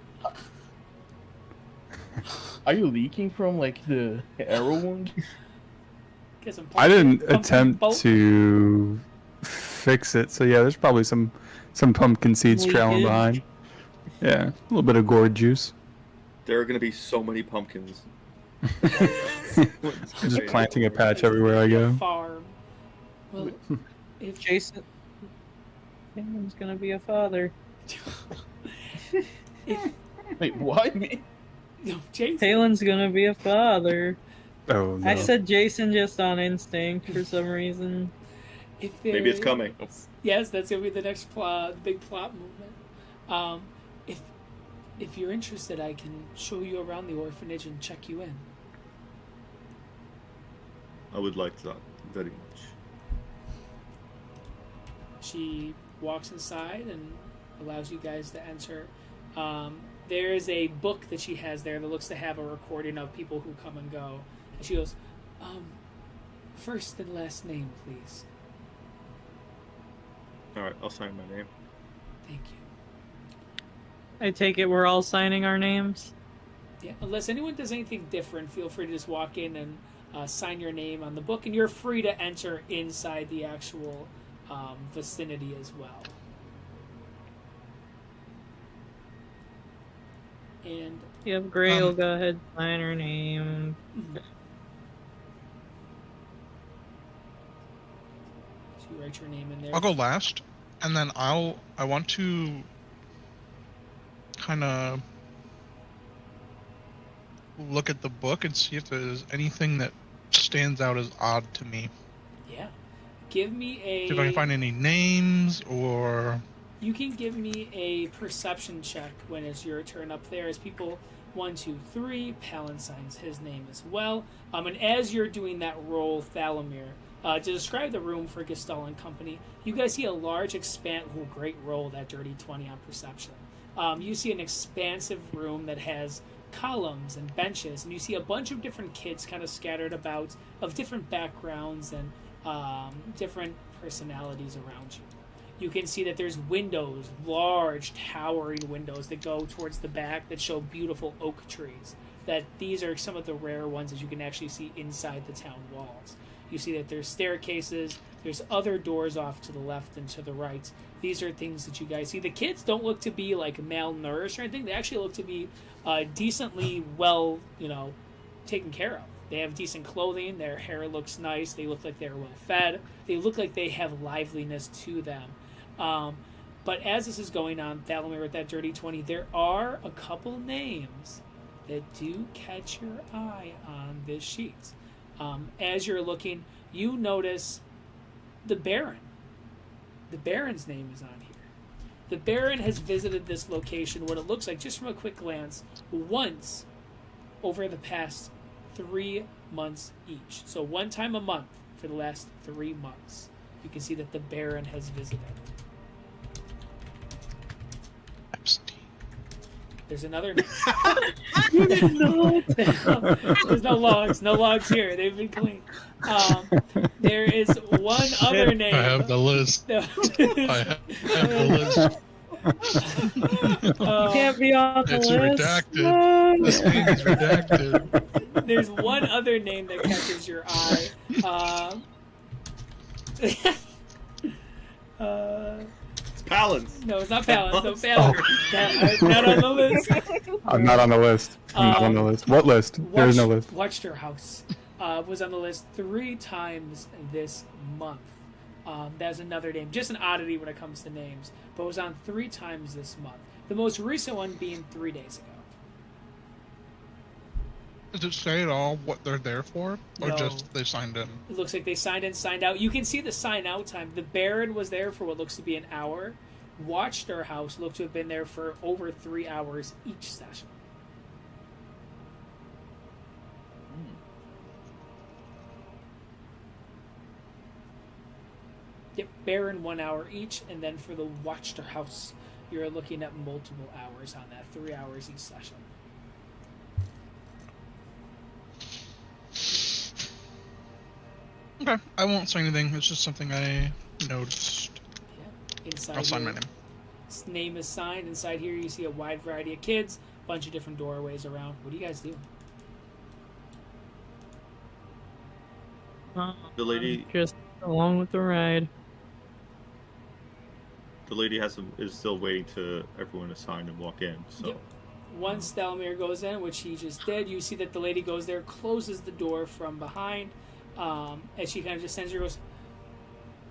leaking from like the arrow wound? Get some I didn't pumpkin attempt bolt. to fix it, so yeah, there's probably some pumpkin seeds trailing Leakage. behind. Yeah, a little bit of gourd juice. There are going to be so many pumpkins. Just planting a patch everywhere I go. Farm. Well, if Jason. Jason's gonna be a father. Wait, what? no, Jason. Talen's gonna be a father. Oh no. I said Jason just on instinct for some reason. If Maybe it's there- coming. Yes, that's gonna be the next plot, big plot movement. If you're interested, I can show you around the orphanage and check you in. I would like that very much. She walks inside and allows you guys to enter. There is a book that she has there that looks to have a recording of people who come and go. And she goes, first and last name, please. Alright, I'll sign my name. Thank you. I take it we're all signing our names. Yeah, unless anyone does anything different, feel free to just walk in and sign your name on the book, and you're free to enter inside the actual vicinity as well. And Yep, Gray will go ahead and sign her name. so you write your name in there. I'll go last, and then I want to kind of look at the book and see if there's anything that stands out as odd to me. Yeah. Give me a... See if I can find any names or... You can give me a perception check when it's your turn up there. As people 1, 2, 3, Palin signs his name as well. And as you're doing that roll, Thalamir, to describe the room for Gestalt and company, you guys see a large great roll, that dirty 20 on perception. You see an expansive room that has columns and benches, and you see a bunch of different kids kind of scattered about, of different backgrounds and different personalities around you. You can see that there's windows, large, towering windows that go towards the back that show beautiful oak trees. That these are some of the rare ones that you can actually see inside the town walls. You see that there's staircases, there's other doors off to the left and to the right. These are things that you guys see. The kids don't look to be like malnourished or anything. They actually look to be decently well, taken care of. They have decent clothing, their hair looks nice, they look like they're well fed, they look like they have liveliness to them. But as this is going on, Thalamir with that dirty 20, there are a couple names that do catch your eye on this sheet. As you're looking, you notice the Baron. the Baron's name is on here. The Baron has visited this location, what it looks like, just from a quick glance, once over the past 3 months each. So one time a month for the last 3 months. You can see that the Baron has visited. Epstein. There's another. There's no logs. No logs here. They've been cleaned. There is one other name. I have the list. I have the list. You can't be on the It's list. redacted. This thing is redacted. There's one other name that catches your eye. It's Palins. No, it's not Palin. No, Palin. Not on the list. I'm not on the list. I'm not on the list. What list? There is no list. Watched Her House was on the list 3 times this month. That's another name. Just an oddity when it comes to names. But it was on 3 times this month. The most recent one being 3 days ago. Does it say at all what they're there for? Or No. just they signed in? It looks like they signed in, signed out. You can see the sign out time. The Baron was there for what looks to be an hour. Watched Her House looked to have been there for over 3 hours each session. Yep, Baron 1 hour each, and then for the Watched Her House, you're looking at multiple hours on that, 3 hours each session. Okay, I won't say anything. It's just something I noticed. Yeah. Inside I'll sign my here, name. name is signed. Inside here, you see a wide variety of kids, bunch of different doorways around. What do you guys do? The lady, Just along with the ride. is still waiting to everyone to sign and walk in. So Yep. Once Thalmir goes in, which he just did, you see that the lady goes there, closes the door from behind, as she kind of just sends her, goes,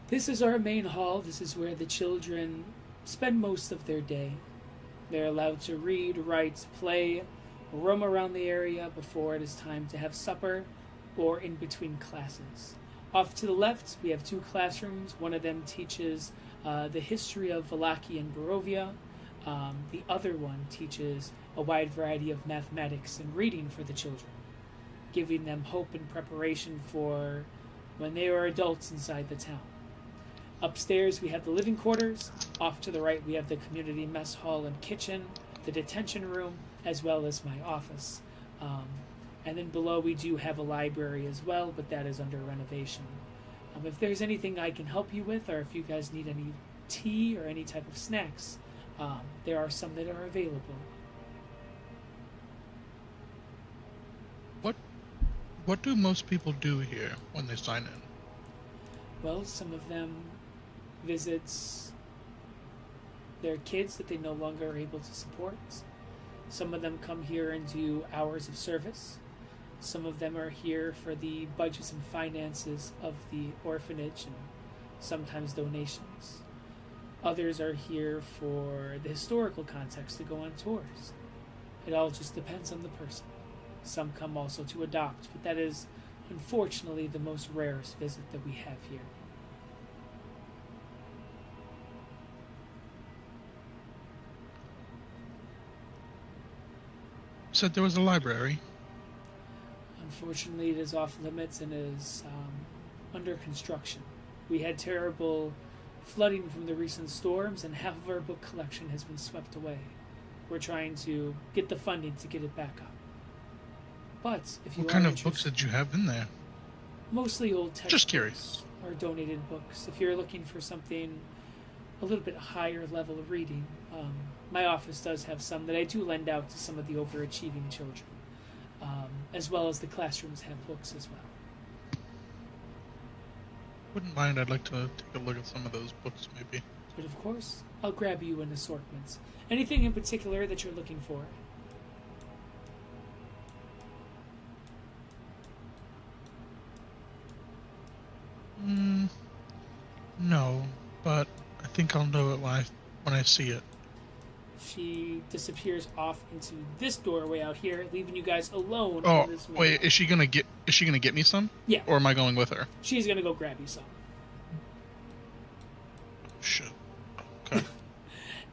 "This is our main hall. This is where the children spend most of their day. They're allowed to read, write, play, roam around the area before it is time to have supper or in between classes. Off to the left, we have 2 classrooms. One of them teaches the history of Valaki and Barovia. The other one teaches a wide variety of mathematics and reading for the children, giving them hope and preparation for when they are adults inside the town. Upstairs, we have the living quarters. Off to the right, we have the community mess hall and kitchen, the detention room, as well as my office. And then below, we do have a library as well, but that is under renovation. If there's anything I can help you with, or if you guys need any tea or any type of snacks, there are some that are available." What do most people do here when they sign in? Well, some of them visits their kids that they no longer are able to support. Some of them come here and do hours of service. Some of them are here for the budgets and finances of the orphanage and sometimes donations. Others are here for the historical context to go on tours. It all just depends on the person. Some come also to adopt, but that is unfortunately the most rarest visit that we have here. You said there was a library. Unfortunately, it is off limits and is under construction. We had terrible flooding from the recent storms, and half of our book collection has been swept away. We're trying to get the funding to get it back up. But if you What kind are of books interested- did you have in there? Mostly old textbooks. Just curious. Or donated books. If you're looking for something a little bit higher level of reading, my office does have some that I do lend out to some of the overachieving children, as well as the classrooms have books as well. Wouldn't mind. I'd like to take a look at some of those books, maybe. But of course, I'll grab you an assortment. Anything in particular that you're looking for? No, but I think I'll know it when I see it. She disappears off into this doorway out here, leaving you guys alone. Oh, in this room. wait, is she gonna get me some? Yeah. Or am I going with her? She's gonna go grab you some.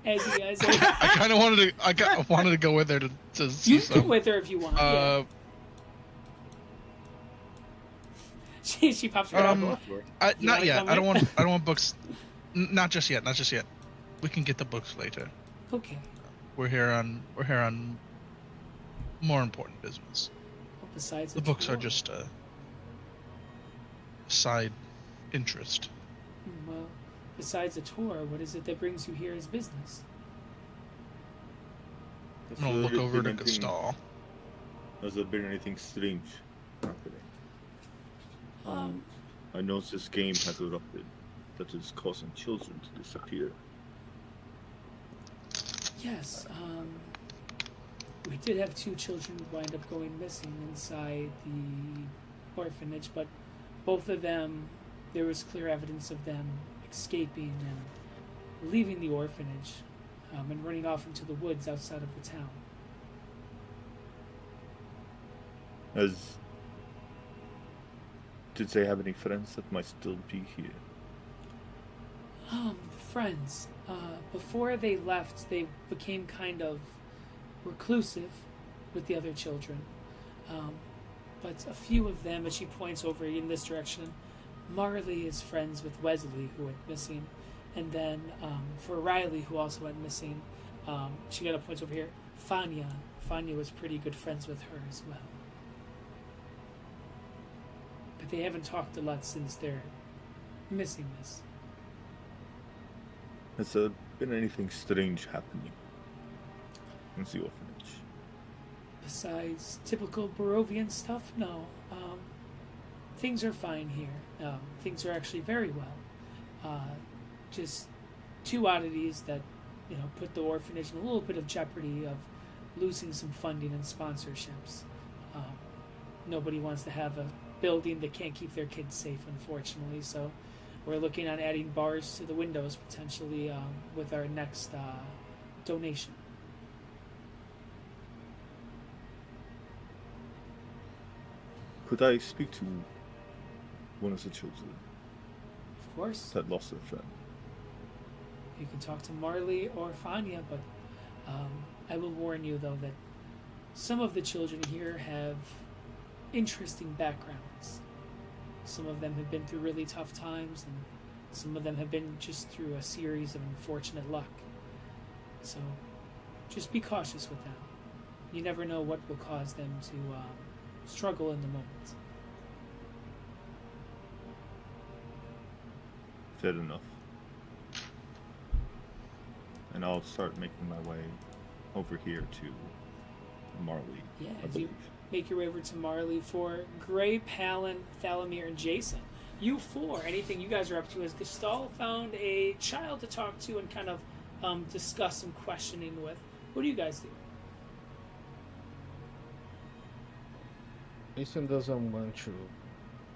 As you guys I kind of wanted to. Wanted to go with there to see you can some. with her if you want. Yeah. She pops right Um, up. You not wanna yet. come I don't with? want. I don't want books. Not just yet. Not just yet. We can get the books later. Okay. We're here on more important business. Well, besides The books are tour. just a side interest. Well, besides a tour, what is it that brings you here as business? I'm gonna look over to Gastal. Has there been anything strange happening? I know this game has erupted that is causing children to disappear. Yes, we did have 2 children wind up going missing inside the orphanage, but both of them, there was clear evidence of them escaping and leaving the orphanage and running off into the woods outside of the town. Did they have any friends that might still be here? Friends. Before they left, they became kind of reclusive with the other children. But a few of them, as she points over in this direction, Marley is friends with Wesley, who went missing. And then for Riley, who also went missing, she got a point over here. Fania. Fania was pretty good friends with her as well. But they haven't talked a lot since their missingness. Has there been anything strange happening in the orphanage? Besides typical Barovian stuff, no. Things are fine here. Things are actually very well. Just 2 oddities that, put the orphanage in a little bit of jeopardy of losing some funding and sponsorships. Nobody wants to have a building that can't keep their kids safe, unfortunately, so we're looking at adding bars to the windows potentially with our next donation. Could I speak to one of the children Of course, that lost their friend? you can talk to Marley or Fania, but I will warn you, though, that some of the children here have interesting backgrounds. Some of them have been through really tough times, and some of them have been just through a series of unfortunate luck. So, just be cautious with them. You never know what will cause them to struggle in the moment. Fair enough. And I'll start making my way over here to Marley. Yeah, I as you believe. make your way over to Marley for Gray, Palin, Thalamir, and Jason. You 4, anything you guys are up to, as Gastal found a child to talk to and kind of discuss some questioning with. What do you guys do? Jason doesn't want to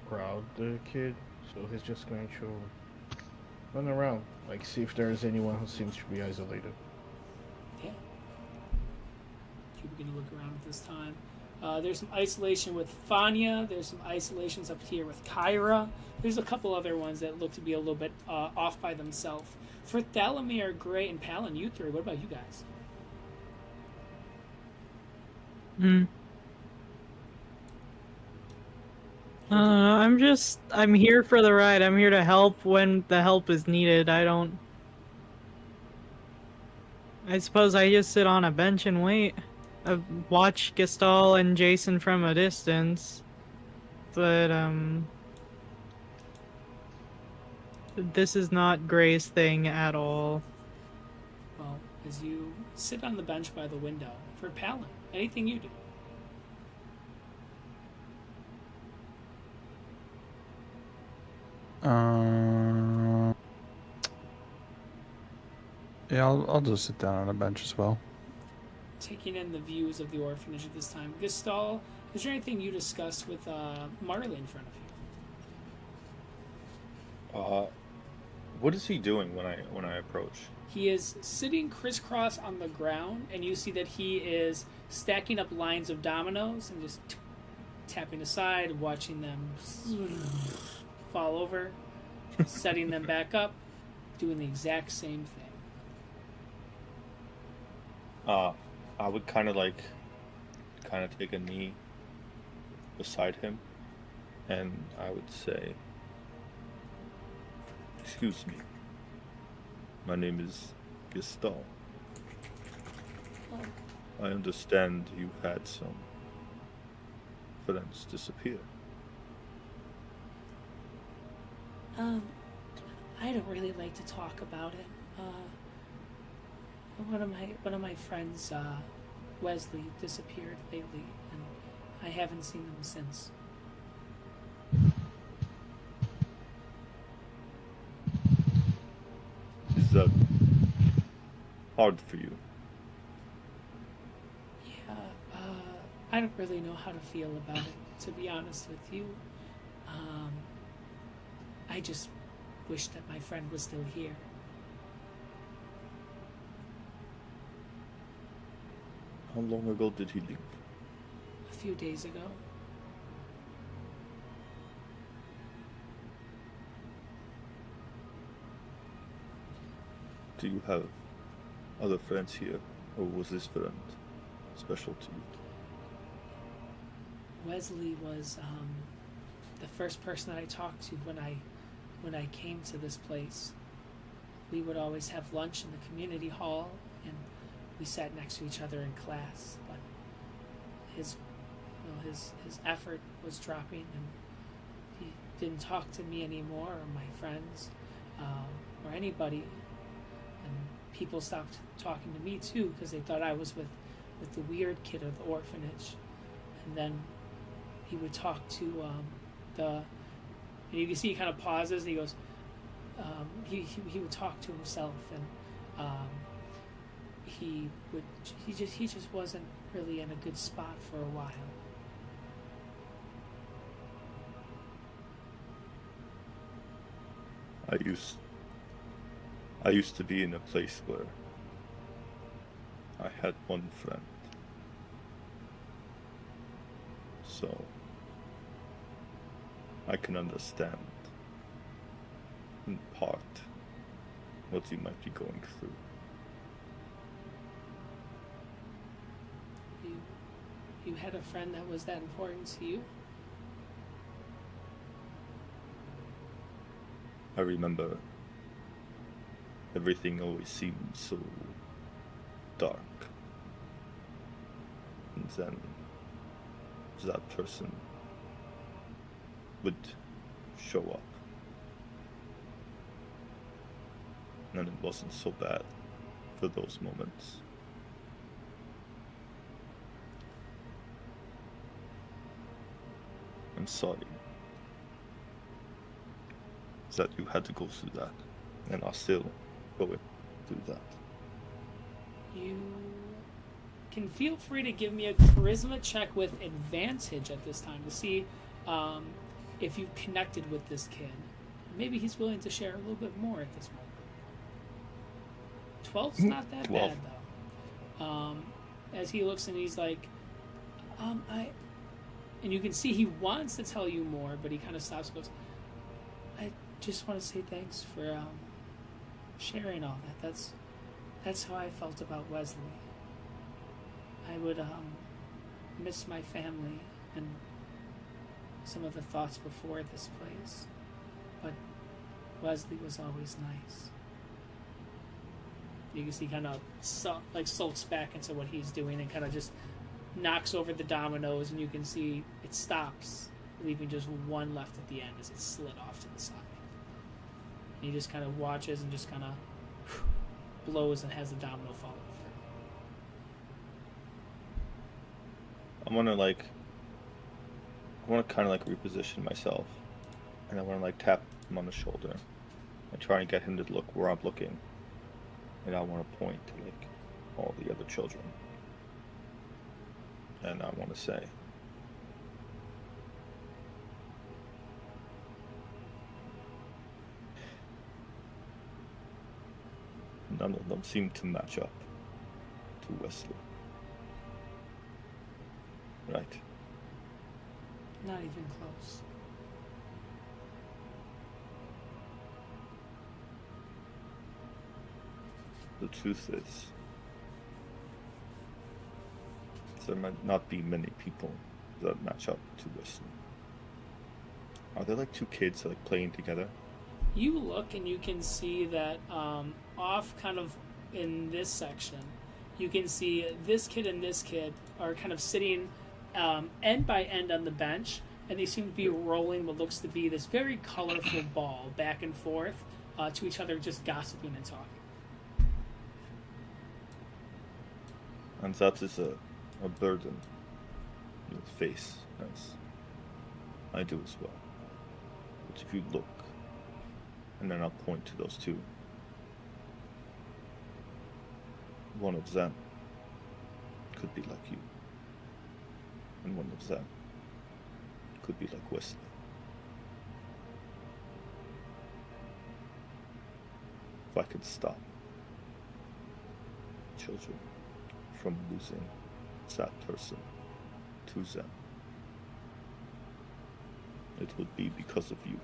crowd the kid, so he's just going to run around, see if there's anyone who seems to be isolated. Yeah. You begin to look around at this time. There's some isolation with Fania. There's some isolations up here with Kyra. There's a couple other ones that look to be a little bit off by themselves. For Thalamir, Gray, and Palin, you 3, what about you guys? I'm here for the ride. I'm here to help when the help is needed. I suppose I just sit on a bench and wait. I watch Gastal and Jason from a distance. But, this is not Gray's thing at all. Well, as you sit on the bench by the window, for Palin, anything you do. Yeah, I'll just sit down on a bench as well. Taking in the views of the orphanage at this time. Gastal, is there anything you discussed with Marley in front of you? What is he doing when I approach? He is sitting crisscross on the ground, and you see that he is stacking up lines of dominoes and just tapping aside, watching them fall over, setting them back up, doing the exact same thing. I would kind of take a knee beside him, and I would say, "Excuse me. My name is Gaston. Oh, I understand you had some friends disappear." I don't really like to talk about it. One of my friends, Wesley, disappeared lately, and I haven't seen him since. Is that hard for you? Yeah, I don't really know how to feel about it, to be honest with you. I just wish that my friend was still here. How long ago did he leave? A few days ago. Do you have other friends here, or was this friend special to you? Wesley was the first person that I talked to when I came to this place. We would always have lunch in the community hall, and we sat next to each other in class. But his effort was dropping, and he didn't talk to me anymore, or my friends, or anybody. And people stopped talking to me too, because they thought I was with the weird kid of the orphanage. And then he would talk to and you can see he kind of pauses and he goes, he would talk to himself, and he just wasn't really in a good spot for a while. I used to be in a place where I had one friend. So I can understand, in part, what you might be going through. You had a friend that was that important to you? I remember everything always seemed so dark. And then that person would show up. And it wasn't so bad for those moments. I'm sorry that you had to go through that, and are still going through that. You can feel free to give me a charisma check with advantage at this time to see if you've connected with this kid. Maybe he's willing to share a little bit more at this moment. 12's not that 12. bad though. As he looks and he's like, and you can see he wants to tell you more, but he kind of stops and goes, I just want to say thanks for sharing all that. That's how I felt about Wesley. I would miss my family and some of the thoughts before this place, but Wesley was always nice. You can see kind of sulks back into what he's doing and kind of just knocks over the dominoes, and you can see it stops, leaving just one left at the end as it slid off to the side. And he just kind of watches and just kind of blows and has the domino fall over. I want to kind of reposition myself, and I want to tap him on the shoulder and try and get him to look where I'm looking, and I want to point to all the other children, and I want to say, none of them seem to match up to Wesley. Right. Not even close. The truth is, there might not be many people that match up to Wesley. Are there like two kids like playing together? You look and you can see that off kind of in this section, you can see this kid and this kid are kind of sitting end by end on the bench, and they seem to be rolling what looks to be this very colorful ball back and forth to each other, just gossiping and talking. And that is a burden you face, as I do as well. But if you look, and then I'll point to those two, one of them could be like you, and one of them could be like Wesley. If I could stop children from losing that person to them, it would be because of you.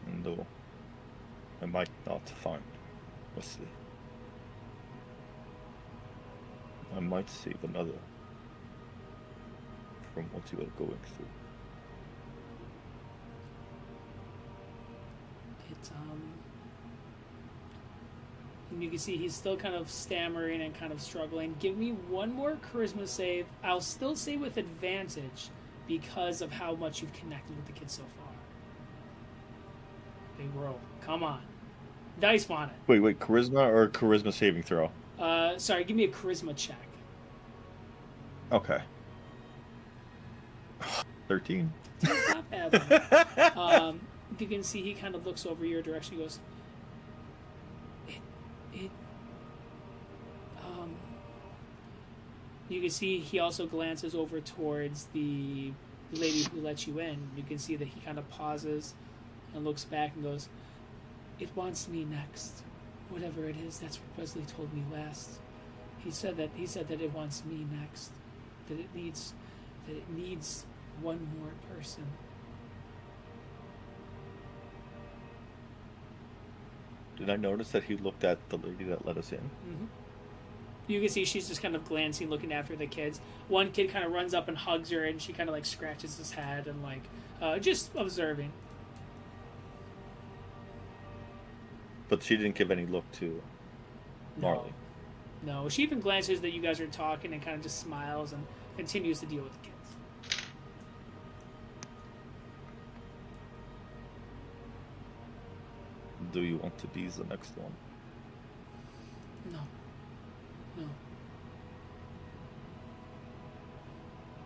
And though I might not find Wesley, I might save another from what you are going through. And you can see he's still kind of stammering and kind of struggling. Give me one more charisma save. I'll still say with advantage because of how much you've connected with the kid so far. Big roll. Come on. Dice want it. Wait, charisma or charisma saving throw? Sorry, give me a charisma check. Okay. 13. It's not bad. You can see he kind of looks over your direction. He goes, you can see he also glances over towards the lady who let you in. You can see that he kind of pauses and looks back and goes, "It wants me next. Whatever it is, that's what Wesley told me last. He said that it wants me next. That it needs one more person." Did I notice that he looked at the lady that let us in? Mm-hmm. You can see she's just kind of glancing, looking after the kids. One kid kind of runs up and hugs her, and she kind of like scratches his head and like just observing. But she didn't give any look to Marley. No, she even glances that you guys are talking and kind of just smiles and continues to deal with the kids. Do you want to be the next one? No.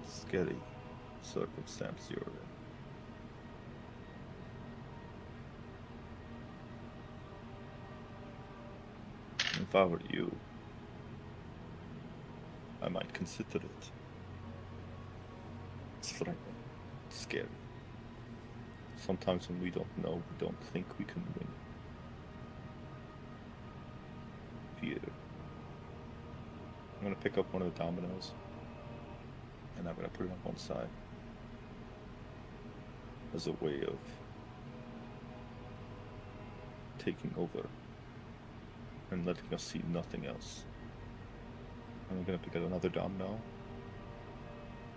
Scary circumstance you're in. If I were you, I might consider it. It's frightening, it's scary. Sometimes when we don't know, we don't think we can win. Fear. I'm gonna pick up one of the dominoes, and I'm gonna put it on one side as a way of taking over and letting us see nothing else. And I'm gonna pick up another domino,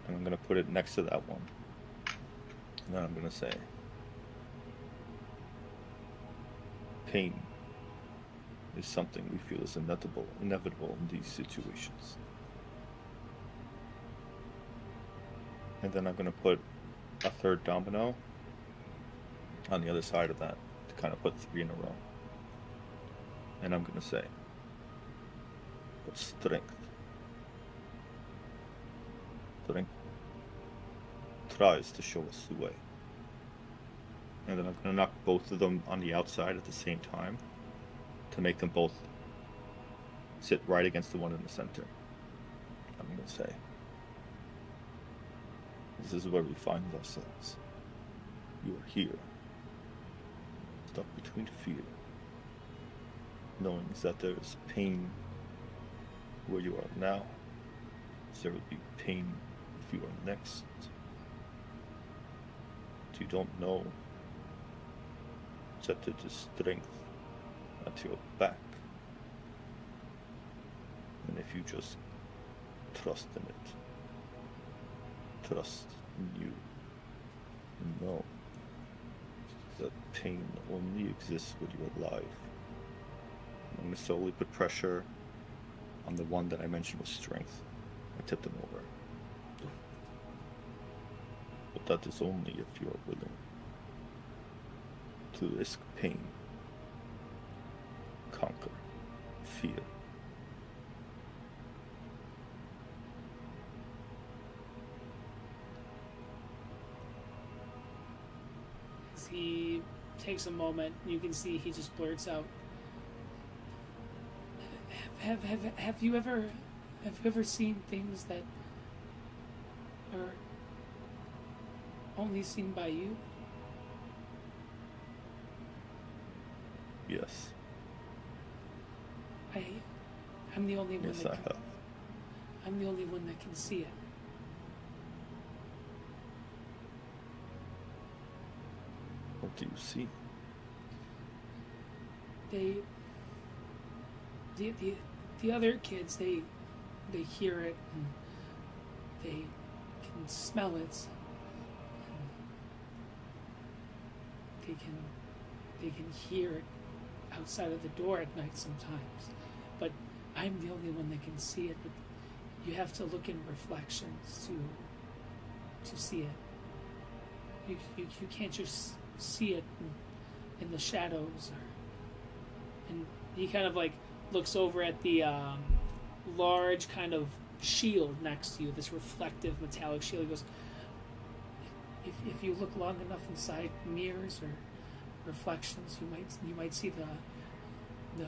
and I'm gonna put it next to that one. And then I'm gonna say, pain is something we feel is inevitable in these situations. And then I'm gonna put a third domino on the other side of that to kind of put 3 in a row. And I'm gonna say, but strength tries to show us the way. And then I'm gonna knock both of them on the outside at the same time to make them both sit right against the one in the center. I'm gonna say, this is where we find ourselves. You are here, stuck between fear, knowing that there is pain where you are now, there will be pain if you are next. But you don't know that it is strength at your back if you just trust in it. Trust in you. Know that pain only exists when you're alive. I'm going to slowly put pressure on the one that I mentioned with strength. I tip them over. But that is only if you are willing to risk pain, conquer fear. As he takes a moment, you can see he just blurts out, Have you ever seen things that are only seen by you? Yes. I'm the only one Yes, that I can, have. I'm the only one that can see it. What do you see? The other kids, they hear it and they can smell it. And they can hear it outside of the door at night sometimes. But I'm the only one that can see it. But you have to look in reflections to see it. You can't just see it in the shadows. And he kind of like looks over at the large kind of shield next to you, this reflective metallic shield. He goes, if you look long enough inside mirrors or reflections, you might see the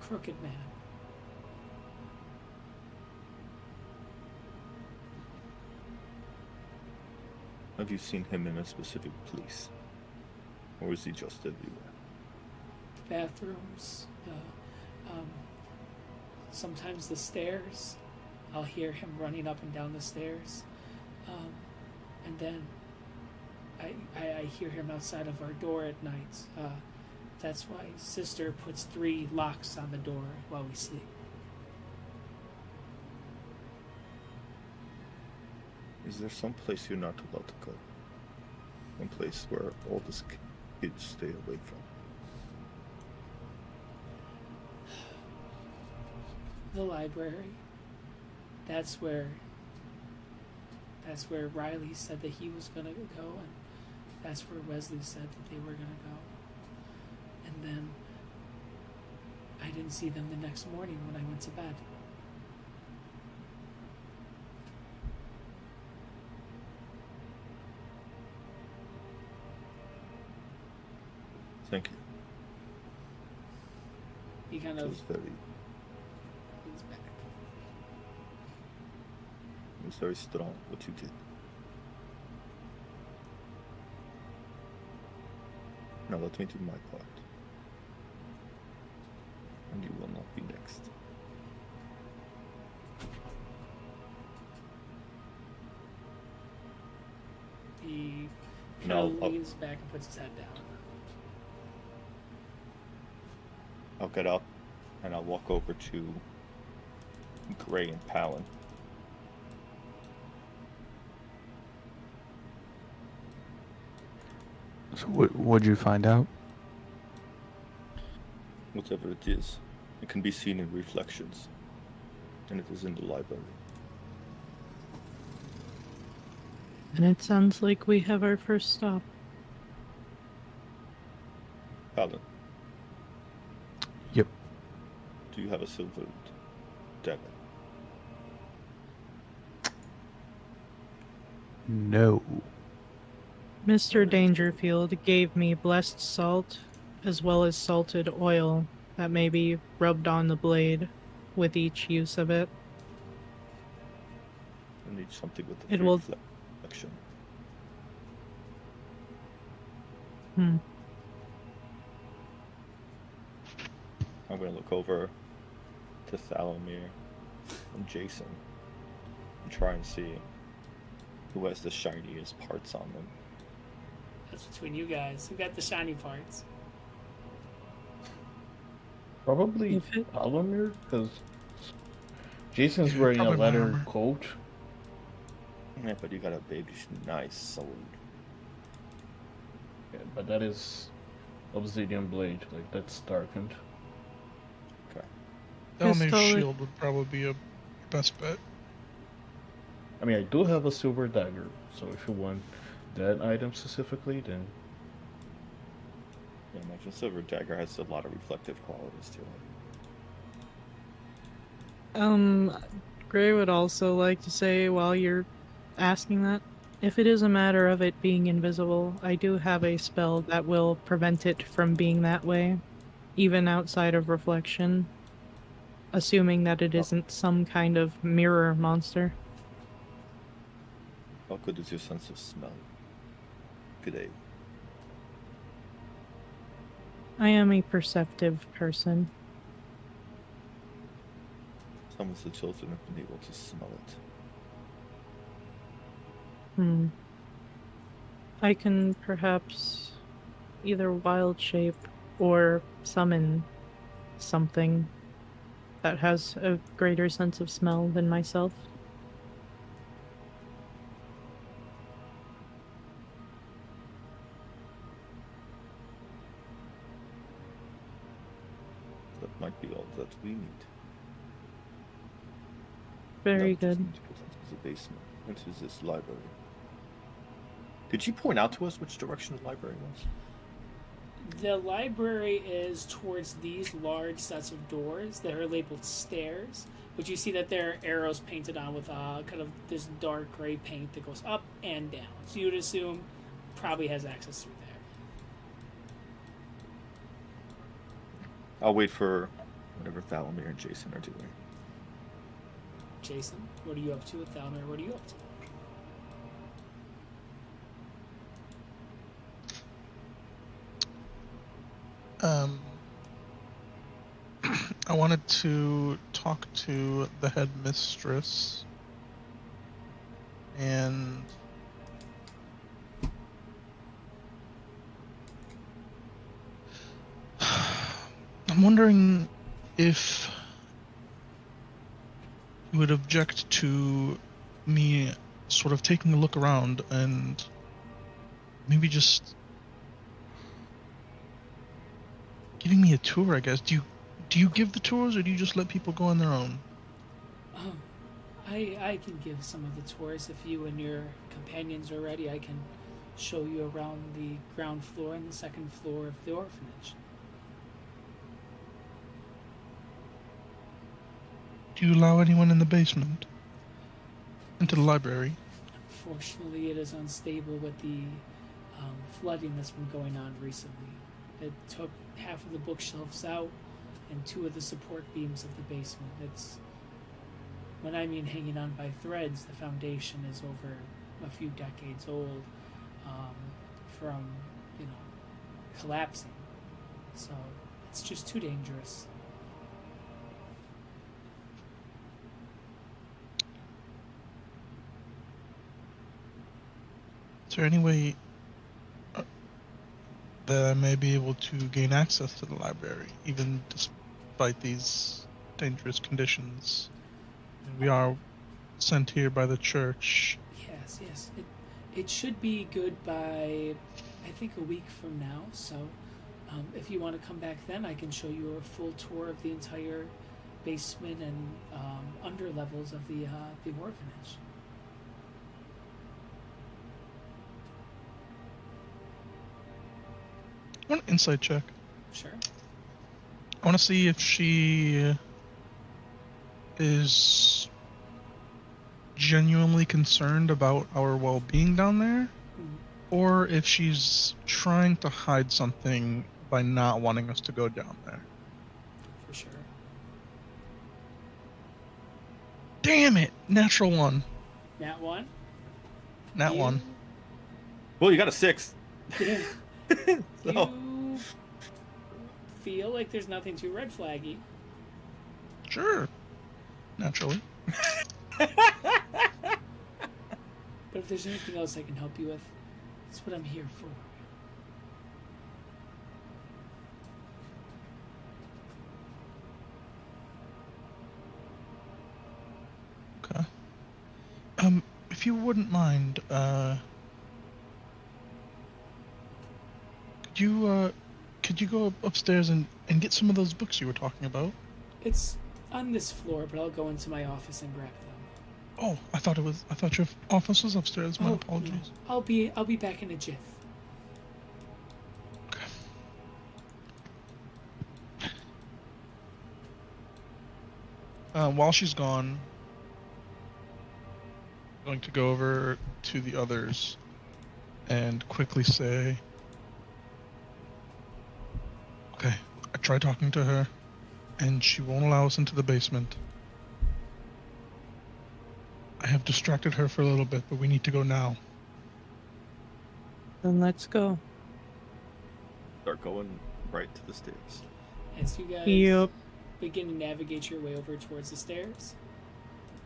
crooked man. Have you seen him in a specific place? Or is he just everywhere? Bathrooms, sometimes the stairs. I'll hear him running up and down the stairs. And then I hear him outside of our door at night. That's why Sister puts 3 locks on the door while we sleep. Is there some place you're not allowed to go? One place where all the kids stay away from? The library. That's where Riley said that he was gonna go, and that's where Wesley said that they were gonna go. And then I didn't see them the next morning when I went to bed. Thank you. He kind It of was very, leans back. it was very strong what you did. Now let me do my part. And you will not be next. He kind No, of I'll- leans back and puts his head down. I'll get up and I'll walk over to Gray and Palin. So what'd you find out? Whatever it is, it can be seen in reflections. And it is in the library. And it sounds like we have our first stop. Palin, Yep. do you have a silvered dagger? No. Mr. Dangerfield gave me blessed salt as well as salted oil that may be rubbed on the blade with each use of it. I need something with It the will- reflection. Hmm. I'm gonna look over to Thalomir and Jason and try and see who has the shiniest parts on them. That's between you guys. Who got the shiny parts? Probably If it- Palomir, because Jason's Yeah, wearing a probably my leather armor. coat. Yeah, but you got a big, nice sword. Yeah, but that is obsidian blade. Like that's darkened. Okay. Delamere's Pistol- shield would probably be a best bet. I mean, I do have a silver dagger, so if you want that item specifically, then Yeah, imagine silver dagger has a lot of reflective qualities to it. Gray would also like to say while you're asking that, if it is a matter of it being invisible, I do have a spell that will prevent it from being that way, even outside of reflection, assuming that it isn't some kind of mirror monster. How good is your sense of smell? Good day. I am a perceptive person. Some of the children have been able to smell it. I can perhaps either wild shape or summon something that has a greater sense of smell than myself. That might be all that we need. Very Now we just good. need to get into the basement, into this library. Could you point out to us which direction the library was? The library is towards these large sets of doors that are labeled stairs, but you see that there are arrows painted on with kind of this dark gray paint that goes up and down. So you would assume probably has access through there. I'll wait for whatever Thalamir and Jason are doing. Jason, what are you up to with Thalmir? What are you up to? I wanted to talk to the headmistress and I'm wondering if you would object to me sort of taking a look around and maybe just giving me a tour, I guess. Do you give the tours or do you just let people go on their own? I can give some of the tours if you and your companions are ready. I can show you around the ground floor and the second floor of the orphanage. Do you allow anyone in the basement? Into the library? Unfortunately, it is unstable with the flooding that's been going on recently. It took half of the bookshelves out and 2 of the support beams of the basement. It's, when I mean hanging on by threads, the foundation is over a few decades old from, collapsing. So it's just too dangerous. Is there any way that I may be able to gain access to the library, even despite these dangerous conditions? We are sent here by the church. Yes. It should be good by, I think, a week from now. So if you want to come back then, I can show you a full tour of the entire basement and under levels of the orphanage. I want an insight check. Sure. I want to see if she is genuinely concerned about our well-being down there, or if she's trying to hide something by not wanting us to go down there. For sure. Damn it! Natural 1. Nat 1? Nat You- 1. Well, you got a 6. Yeah. So, You feel like there's nothing too red flaggy. Sure. Naturally. But if there's anything else I can help you with, that's what I'm here for. if you wouldn't mind, could you go upstairs and get some of those books you were talking about? It's on this floor, but I'll go into my office and grab them. Oh, I thought your office was upstairs. My Oh, apologies. no. I'll be back in a jiff. Okay. While she's gone, I'm going to go over to the others and quickly say, okay, I tried talking to her, and she won't allow us into the basement. I have distracted her for a little bit, but we need to go now. Then let's go. Start going right to the stairs. As you guys Yep. begin to navigate your way over towards the stairs,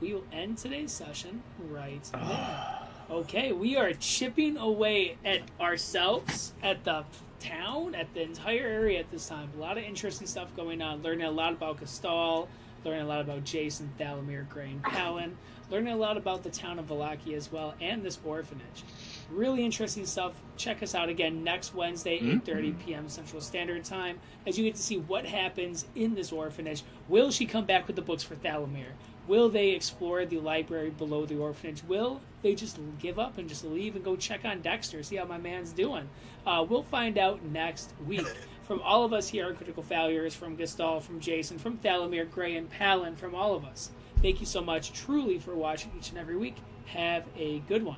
we will end today's session right there. Okay, we are chipping away at ourselves, at the town, at the entire area at this time. A lot of interesting stuff going on. Learning a lot about Gastal, learning a lot about Jason, Thalamir, Gray, and Palin. Learning a lot about the town of Valakia as well, and this orphanage. Really interesting stuff. Check us out again next Wednesday, 8:30 p.m. Central Standard Time, as you get to see what happens in this orphanage. Will she come back with the books for Thalamir? Will they explore the library below the orphanage? Will they just give up and just leave and go check on Dexter, see how my man's doing? We'll find out next week. From all of us here at Critical Failures, from Gastal, from Jason, from Thalamir, Gray, and Palin, from all of us, thank you so much truly for watching each and every week. Have a good one.